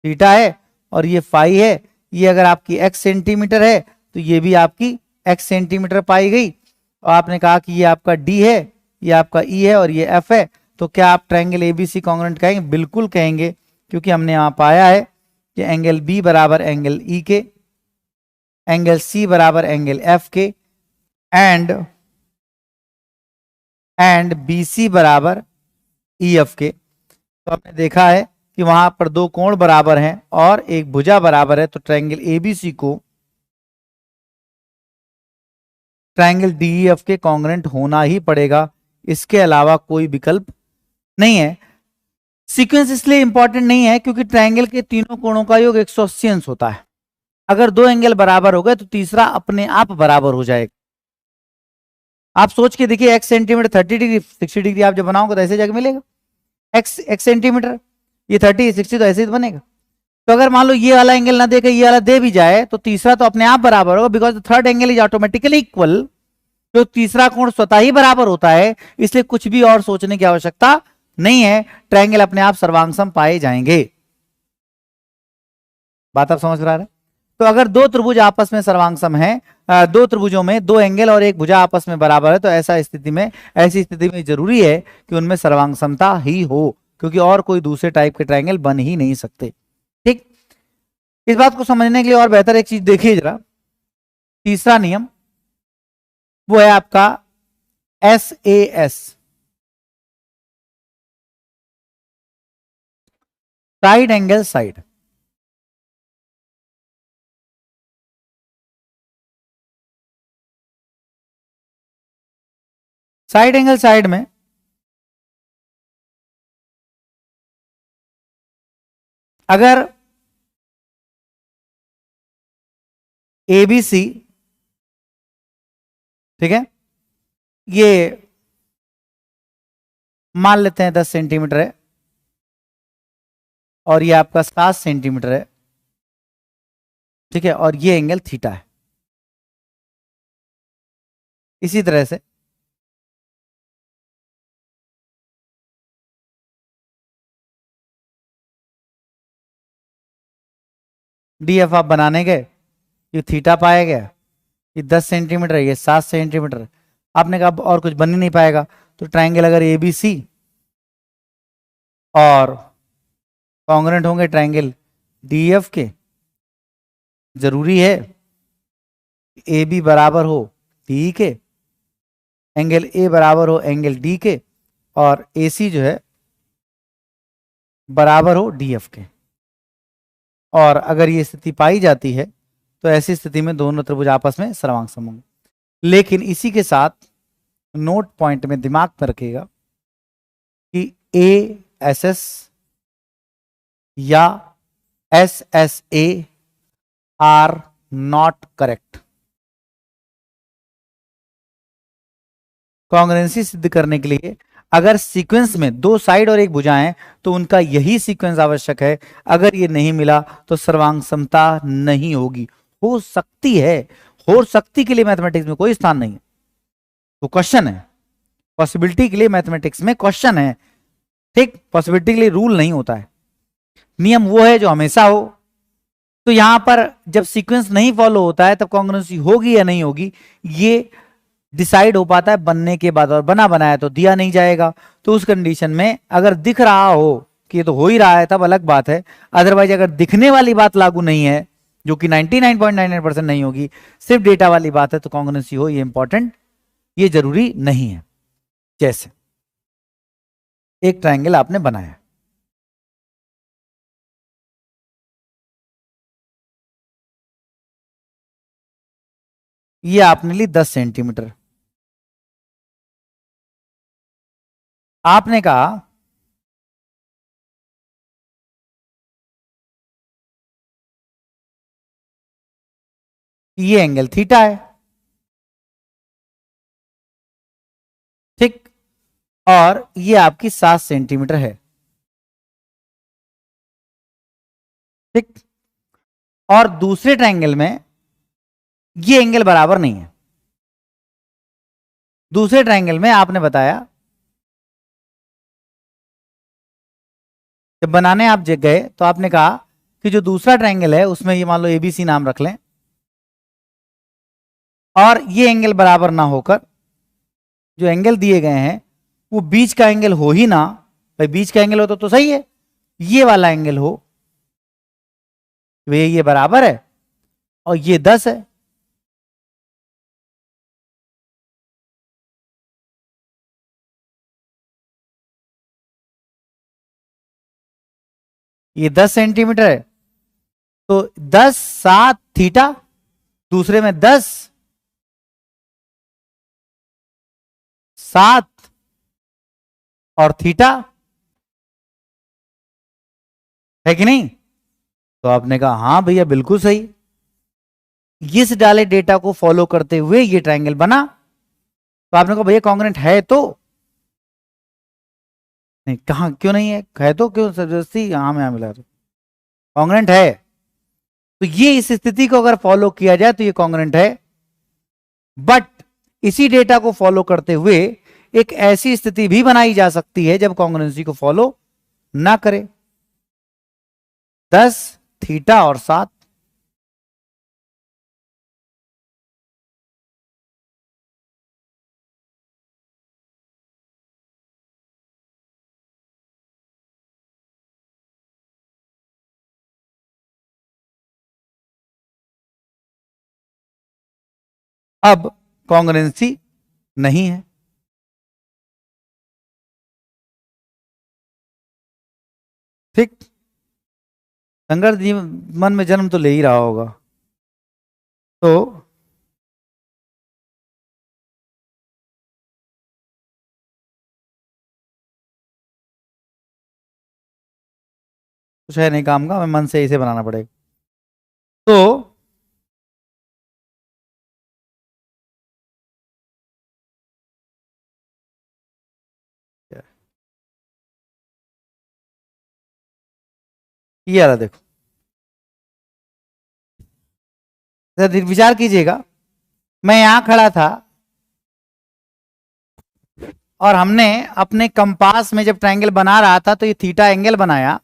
थीटा है और ये फाई है। ये अगर आपकी x सेंटीमीटर है तो ये भी आपकी x सेंटीमीटर पाई गई, और आपने कहा कि ये आपका d है, ये आपका e है और ये f है। तो क्या आप ट्रायंगल एबीसी कॉन्ग्रेंट कहेंगे? बिल्कुल कहेंगे, क्योंकि हमने यहां पाया है कि एंगल b बराबर एंगल e के, एंगल c बराबर एंगल f के, एंड BC बराबर EF के। तो हमने देखा है कि वहां पर दो कोण बराबर हैं और एक भुजा बराबर है, तो ट्रायंगल एबीसी को ट्रायंगल डीईएफ के कॉन्ग्रुएंट होना ही पड़ेगा, इसके अलावा कोई विकल्प नहीं है। सीक्वेंस इसलिए इंपॉर्टेंट नहीं है क्योंकि ट्रायंगल के तीनों कोणों का योग 180 अंश होता है। अगर दो एंगल बराबर हो गए तो तीसरा अपने आप बराबर हो जाएगा। आप सोच के देखिए, x सेंटीमीटर 30 डिग्री 60 डिग्री आप जब बनाओगे तो ऐसे जाके मिलेगा। x सेंटीमीटर, ये 30 60 तो ऐसे ही तो बनेगा। तो अगर मान लो ये वाला एंगल ना देकर ये वाला दे भी जाए तो तीसरा तो अपने आप बराबर होगा, because third angle is automatically equal. जो तीसरा कोण स्वतः ही बराबर होता है, इसलिए कुछ भी और सोचने की आवश्यकता नहीं है, ट्रायंगल अपने आप सर्वांगसम पाए जाएंगे। बात आप समझ रहा है? तो अगर दो त्रिभुज आपस में सर्वांगसम है, दो त्रिभुजों में दो एंगल और एक भुजा आपस में बराबर है, तो ऐसी स्थिति में जरूरी है कि उनमें सर्वांगसमता ही हो, क्योंकि और कोई दूसरे टाइप के ट्रायंगल बन ही नहीं सकते। ठीक, इस बात को समझने के लिए और बेहतर एक चीज देखिए जरा। तीसरा नियम वो है आपका SAS, side angle side. Side angle side में अगर ABC, ठीक है, ये मान लेते हैं 10 सेंटीमीटर है और ये आपका 7 सेंटीमीटर है, ठीक है, और ये एंगल थीटा है। इसी तरह से DF आप बनाने गए, ये थीटा पाया गया, ये 10 सेंटीमीटर है, ये 7 सेंटीमीटर। आपने कहा अब और कुछ बन ही नहीं पाएगा, तो ट्रायंगल अगर ABC और कॉन्ग्रुएंट होंगे ट्रायंगल DF के, जरूरी है AB बराबर हो DE के, एंगल A बराबर हो एंगल D के, और AC जो है बराबर हो DF के। और अगर ये स्थिति पाई जाती है तो ऐसी स्थिति में दोनों त्रिभुज आपस में सर्वांगसम होंगे। लेकिन इसी के साथ नोट पॉइंट में दिमाग में रखिएगा कि ASS या SSA are not correct. Congruency सिद्ध करने के लिए अगर सीक्वेंस में दो साइड और एक भुजाएं, तो उनका यही सीक्वेंस आवश्यक है। अगर ये नहीं मिला तो सर्वांग समता नहीं होगी। हो सकती है, हो सकती के लिए मैथमेटिक्स में कोई स्थान नहीं है, वो क्वेश्चन है। पॉसिबिलिटी के लिए मैथमेटिक्स में क्वेश्चन है, ठीक, पॉसिबिलिटी के लिए रूल नहीं होता है। नियम वो है जो हमेशा हो। तो यहां पर जब सीक्वेंस नहीं फॉलो होता है तब कॉन्ग्रुएंसी होगी या नहीं होगी, ये डिसाइड हो पाता है बनने के बाद, और बना बनाया तो दिया नहीं जाएगा। तो उस कंडीशन में अगर दिख रहा हो कि ये तो हो ही रहा है तब अलग बात है। अदरवाइज अगर दिखने वाली बात लागू नहीं है, जो कि 99.99% नहीं होगी, सिर्फ डेटा वाली बात है, तो कॉन्ग्रुएंसी हो ये इंपॉर्टेंट, ये जरूरी नहीं है। जैसे एक ट्रायंगल आपने बनाया, ये आपने ली 10 सेंटीमीटर। आपने कहा ये एंगल थीटा है, ठीक, और ये आपकी 7 सेंटीमीटर है, ठीक। और दूसरे ट्रायंगल में ये एंगल बराबर नहीं है। दूसरे ट्रायंगल में आपने बताया, जब बनाने आप गए तो आपने कहा कि जो दूसरा ट्रायंगल है उसमें ये मान लो ABC नाम रख लें, और ये एंगल बराबर ना होकर जो एंगल दिए गए हैं वो बीच का एंगल हो ही ना। भाई बीच का एंगल हो तो सही है, ये वाला एंगल हो, वे ये बराबर है और ये 10 है, ये 10 सेंटीमीटर है, तो 10 7 थीटा, दूसरे में 10 7 और थीटा, है कि नहीं? तो आपने कहा हाँ भैया बिल्कुल सही, इस डाले डेटा को फॉलो करते हुए ये ट्रायंगल बना। तो आपने कहा भैया कॉन्ग्रेंट है तो नहीं, कहा क्यों नहीं है तो क्यों जबरदस्ती यहाँ में यहाँ मिला रहे? कॉन्ग्रेंट है। तो ये इस स्थिति को अगर फॉलो किया जाए तो ये कॉन्ग्रेंट है, बट इसी डेटा को फॉलो करते हुए एक ऐसी स्थिति भी बनाई जा सकती है जब कॉन्ग्रेंसी को फॉलो ना करे। 10 थीटा और 7, अब कॉन्ग्रेंसी नहीं है। ठीक, संघर्ष मन में जन्म तो ले ही रहा होगा। तो कुछ है नहीं काम का, मैं मन से इसे बनाना पड़ेगा। तो ये वाला देखो, विचार कीजिएगा, मैं यहां खड़ा था और हमने अपने कंपास में जब ट्रायंगल बना रहा था तो ये थीटा एंगल बनाया,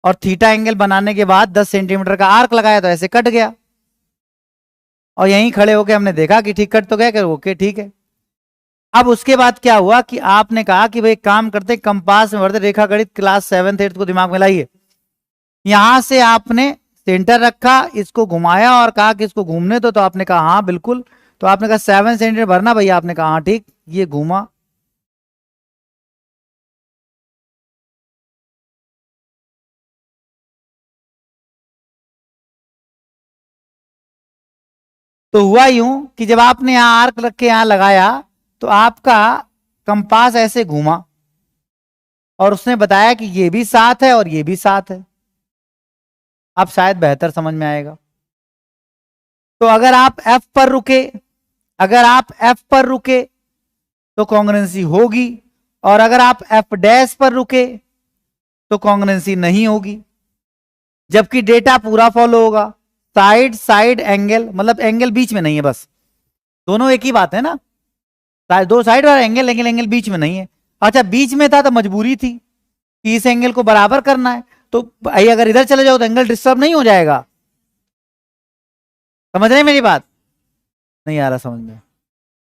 और थीटा एंगल बनाने के बाद 10 सेंटीमीटर का आर्क लगाया तो ऐसे कट गया, और यहीं खड़े होकर हमने देखा कि ठीक कट तो गया, कि ओके ठीक है। अब उसके बाद क्या हुआ कि आपने कहा कि भाई काम करते कंपास में भरते रेखा गणित क्लास 7th 8th को दिमाग में लाइए। यहां से आपने सेंटर रखा, इसको घुमाया और कहा कि इसको घूमने दो, तो आपने कहा हाँ बिल्कुल। तो आपने कहा 7 सेंटीमीटर भरना भैया, आपने कहा हाँ ठीक, ये घूमा। तो हुआ यूं कि जब आपने यहां आर्क रख के यहां लगाया तो आपका कंपास ऐसे घूमा, और उसने बताया कि ये भी 7 है और ये भी 7 है। अब शायद बेहतर समझ में आएगा। तो अगर आप एफ पर रुके, अगर आप एफ पर रुके तो कॉन्ग्रेंसी होगी, और अगर आप एफ डैश पर रुके तो कॉन्ग्रेंसी नहीं होगी, जबकि डेटा पूरा फॉलो होगा। साइड साइड एंगल, मतलब एंगल बीच में नहीं है, बस दोनों एक ही बात है ना, दो साइड और एंगल, एंगल एंगल बीच में नहीं है। अच्छा बीच में था तो मजबूरी थी कि इस एंगल को बराबर करना है, तो भाई अगर इधर चले जाओ तो एंगल डिस्टर्ब नहीं हो जाएगा? समझ रहे हैं मेरी बात? नहीं आ रहा समझ में?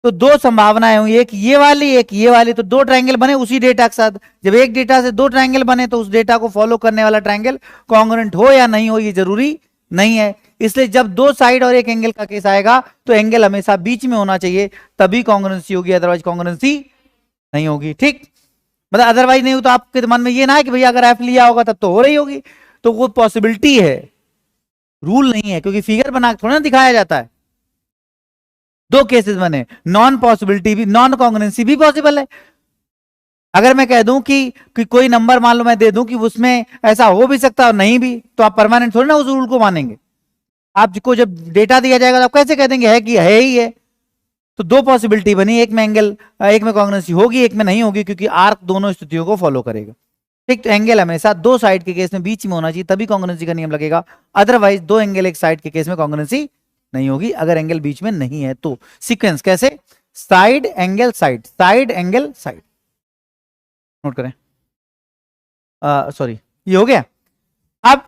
तो दो संभावनाएं हुई, एक ये वाली एक ये वाली, तो दो ट्रायंगल बने उसी डेटा के साथ। जब एक डेटा से दो ट्रायंगल बने तो उस डेटा को फॉलो करने वाला ट्रायंगल कॉन्ग्रुएंट हो या नहीं हो ये जरूरी नहीं है। इसलिए जब दो साइड और एक एंगल का केस आएगा तो एंगल हमेशा बीच में होना चाहिए, तभी कॉन्ग्रुएंसी होगी, अदरवाइज कॉन्ग्रुएंसी नहीं होगी। ठीक, मतलब अदरवाइज नहीं हो तो आपके मन में ये ना है कि भैया अगर एफ लिया होगा तब तो हो रही होगी, तो वो पॉसिबिलिटी है, रूल नहीं है, क्योंकि फिगर बना के थोड़ा ना दिखाया जाता है। दो केसेस बने, नॉन पॉसिबिलिटी भी, नॉन कॉन्ग्रुएंसी भी पॉसिबल है। अगर मैं कह दूं कि कोई नंबर मान लो मैं दे दूं कि उसमें ऐसा हो भी सकता है और नहीं भी, तो आप परमानेंट थोड़ी ना उस रूल को मानेंगे। आपको जब डेटा दिया जाएगा तो आप कैसे कह देंगे है कि है ही है? तो दो पॉसिबिलिटी बनी, एक में एंगल, एक में कॉन्ग्रुएंसी होगी, एक में नहीं होगी, क्योंकि आर्क दोनों स्थितियों को फॉलो करेगा। ठीक, तो एंगल हमेशा दो साइड के केस में बीच में होना चाहिए, तभी कॉन्ग्रुएंसी का नियम लगेगा। अदरवाइज दो एंगल एक साइड के केस में कॉन्ग्रुएंसी नहीं होगी, अगर एंगल बीच में नहीं है तो। सीक्वेंस कैसे? Side angle side, side angle side, note करें। सॉरी, ये हो गया। अब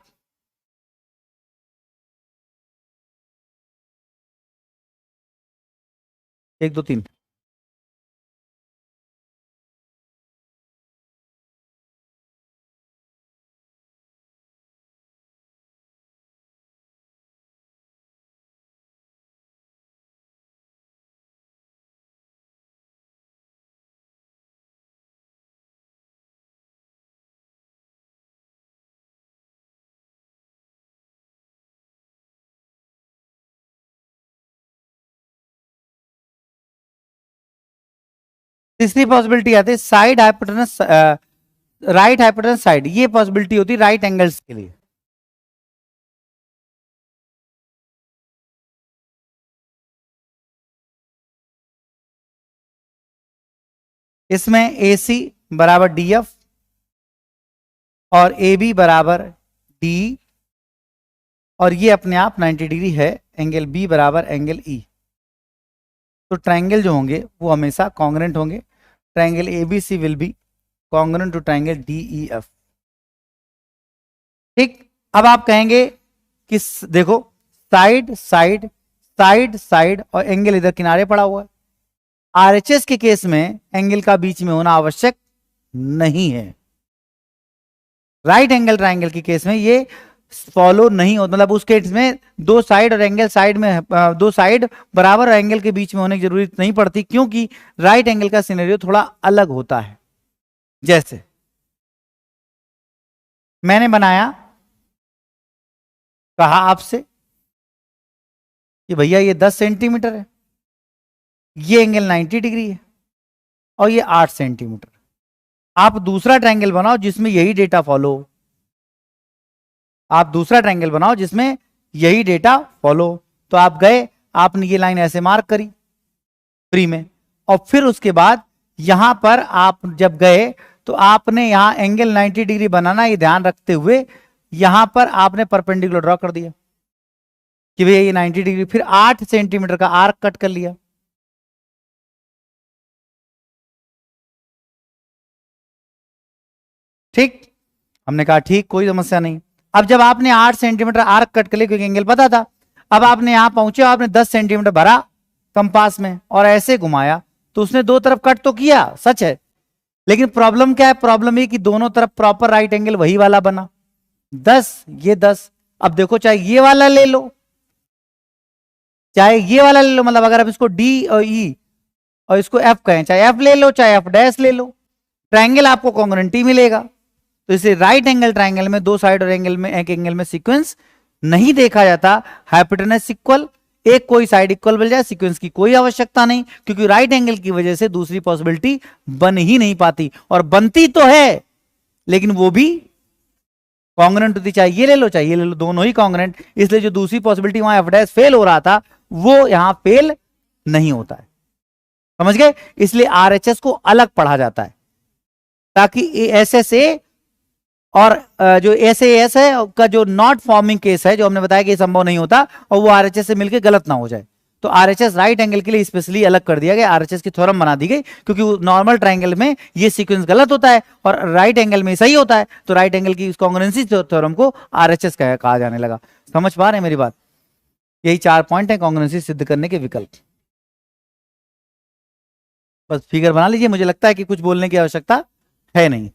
एक दो तीन, तीसरी पॉसिबिलिटी आती है side hypotenuse, right hypotenuse side. ये पॉसिबिलिटी होती है राइट एंगल्स के लिए। इसमें ए सी बराबर डी एफ और ए बी बराबर डी, और ये अपने आप 90 डिग्री है, एंगल बी बराबर एंगल ई। तो ट्रायंगल जो होंगे वो हमेशा कॉन्ग्रेंट होंगे। Triangle A B C will be congruent to triangle D E F. ठीक, अब आप कहेंगे कि देखो साइड साइड साइड साइड और एंगल इधर किनारे पड़ा हुआ है। आरएचएस के केस में एंगल का बीच में होना आवश्यक नहीं है। राइट एंगल ट्रायंगल के केस में ये फॉलो नहीं होता, मतलब उस केस में दो साइड और एंगल साइड में दो साइड बराबर एंगल के बीच में होने की जरूरत नहीं पड़ती, क्योंकि राइट एंगल का सिनेरियो थोड़ा अलग होता है। जैसे मैंने बनाया, कहा आपसे कि भैया ये 10 सेंटीमीटर है, ये एंगल 90 डिग्री है और ये 8 सेंटीमीटर। आप दूसरा ट्रायंगल बनाओ जिसमें यही डेटा फॉलो, आप दूसरा ट्रायंगल बनाओ जिसमें यही डेटा फॉलो। तो आप गए, आपने ये लाइन ऐसे मार्क करी फ्री में, और फिर उसके बाद यहां पर आप जब गए तो आपने यहां एंगल 90 डिग्री बनाना, ये ध्यान रखते हुए यहां पर आपने परपेंडिकुलर ड्रॉ कर दिया कि भैया ये 90 डिग्री, फिर 8 सेंटीमीटर का आर्क कट कर लिया। ठीक, हमने कहा ठीक, कोई समस्या नहीं। अब जब आपने 8 सेंटीमीटर आर्क कट कर लिया क्योंकि एंगल पता था, अब आपने यहां पहुंचे, आपने 10 सेंटीमीटर भरा कंपास में और ऐसे घुमाया, तो उसने दो तरफ कट तो किया, सच है, लेकिन प्रॉब्लम क्या है? प्रॉब्लम ये कि दोनों तरफ प्रॉपर राइट एंगल वही वाला बना 10, ये 10। अब देखो, चाहे ये वाला ले लो चाहे ये वाला ले लो, मतलब अगर आप इसको डी और ई और इसको एफ कहें, चाहे एफ ले लो चाहे एफ डैश ले लो, ट्रायंगल आपको कॉन्ग्रुएंट ही मिलेगा। तो इसे राइट एंगल ट्रायंगल में दो साइड और एंगल में एक एंगल में सीक्वेंस नहीं देखा जाता। हाइपोटेनस इक्वल, एक कोई साइड इक्वल मिल जाए, सीक्वेंस की कोई आवश्यकता नहीं, क्योंकि राइट एंगल की वजह से दूसरी पॉसिबिलिटी बन ही नहीं पाती, और बनती तो है लेकिन वो भी कॉन्ग्रेंट होती, चाहे ये ले लो चाहे ये ले लो, दोनों ही कॉन्ग्रेंट। इसलिए जो दूसरी पॉसिबिलिटी वहां एफ डैश फेल हो रहा था वो यहां फेल नहीं होता है। समझ गए? इसलिए आरएचएस को अलग पढ़ा जाता है ताकि एसएसए और जो एसएएस है का जो नॉट फॉर्मिंग केस है, जो हमने बताया कि संभव नहीं होता, और वो आरएचएस से मिलकर गलत ना हो जाए। तो आरएचएस राइट एंगल के लिए स्पेशली अलग कर दिया गया, आरएचएस की थ्योरम बना दी गई, क्योंकि नॉर्मल ट्रायंगल में ये सीक्वेंस गलत होता है और राइट एंगल में सही होता है, तो राइट एंगल की कॉन्ग्रुएंसी थ्योरम को आरएचएस कहा जाने लगा। समझ पा रहे हैं मेरी बात? यही 4 पॉइंट है कॉन्ग्रुएंसी सिद्ध करने के विकल्प। बस फिगर बना लीजिए, मुझे लगता है कि कुछ बोलने की आवश्यकता है नहीं।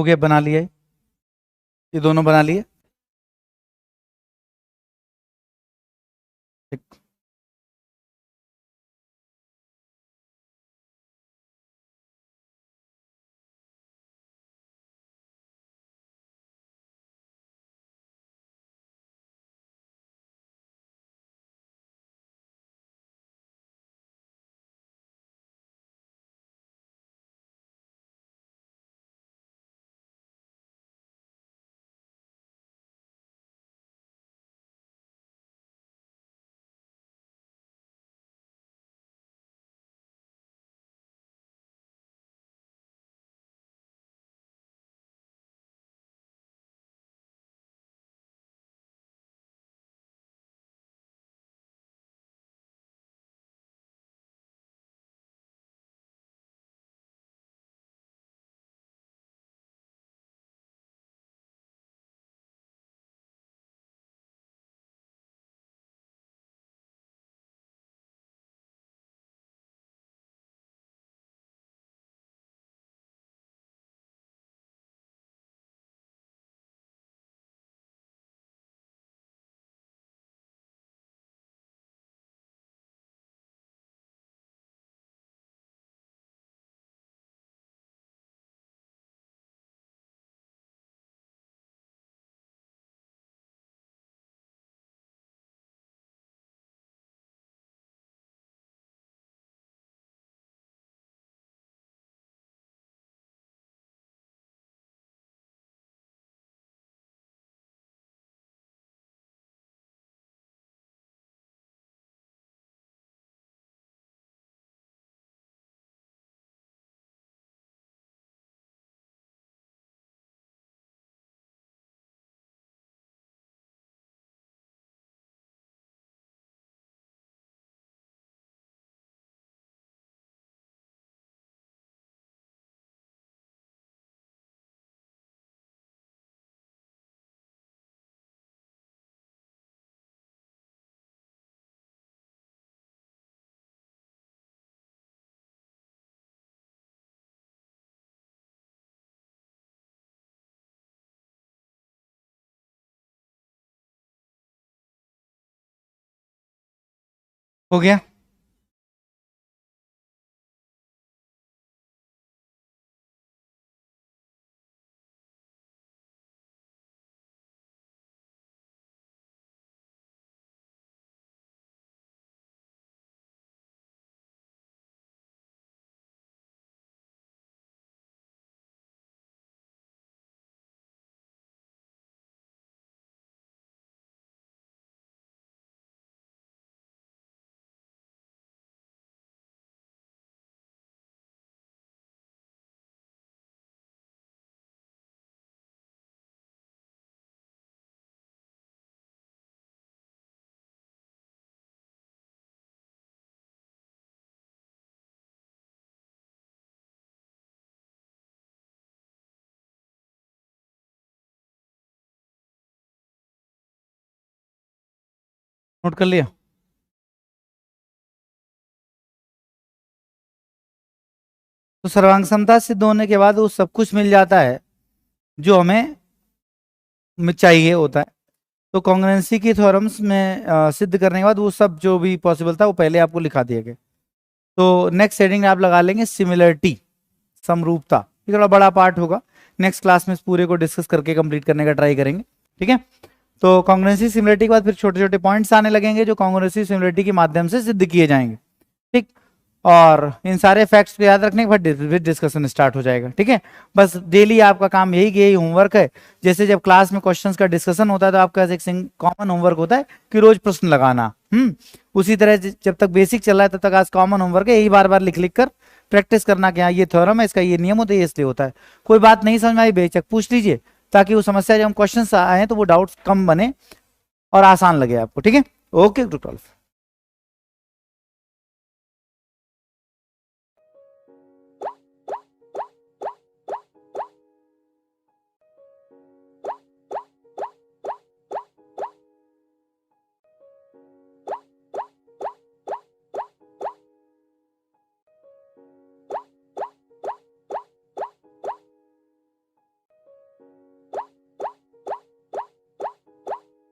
हो गया, बना लिया ये दोनों बना लिए। ठीक। हो गया। नोट कर लिया। तो सर्वांग समता सिद्ध होने के बाद वो सब कुछ मिल जाता है जो हमें चाहिए होता है। तो कॉन्ग्रुएंसी की थ्योरम्स में सिद्ध करने के बाद वो सब जो भी पॉसिबल था वो पहले आपको लिखा दिया गया। तो नेक्स्ट हेडिंग आप लगा लेंगे सिमिलरिटी, समरूपता। ये थोड़ा बड़ा पार्ट होगा, नेक्स्ट क्लास में इस पूरे को डिस्कस करके कंप्लीट करने का ट्राई करेंगे। ठीक है, तो कॉन्ग्रुएंसी सिमिलरिटी के बाद फिर छोटे छोटे पॉइंट्स आने लगेंगे जो कॉन्ग्रुएंसी सिमिलरिटी के माध्यम से सिद्ध किए जाएंगे। ठीक, और इन सारे फैक्ट्स को याद रखने के बाद फिर डिस्कशन स्टार्ट हो जाएगा। ठीक है, बस डेली आपका काम यही होमवर्क है। जैसे जब क्लास में क्वेश्चंस का डिस्कशन होता है तो आपका एक कॉमन होमवर्क होता है कि रोज प्रश्न लगाना। उसी तरह जब तक बेसिक चल रहा है तब तक आज कॉमन होमवर्क है, यही बार बार लिख लिख कर प्रैक्टिस करना कि हाँ ये थ्योरम है, इसका ये नियम होता है, ये इसलिए होता है। कोई बात नहीं समझ में आई बेशक पूछ लीजिए, ताकि वो समस्या जब हम क्वेश्चन आए तो वो डाउट्स कम बने और आसान लगे आपको। ठीक है, ओके टू 12।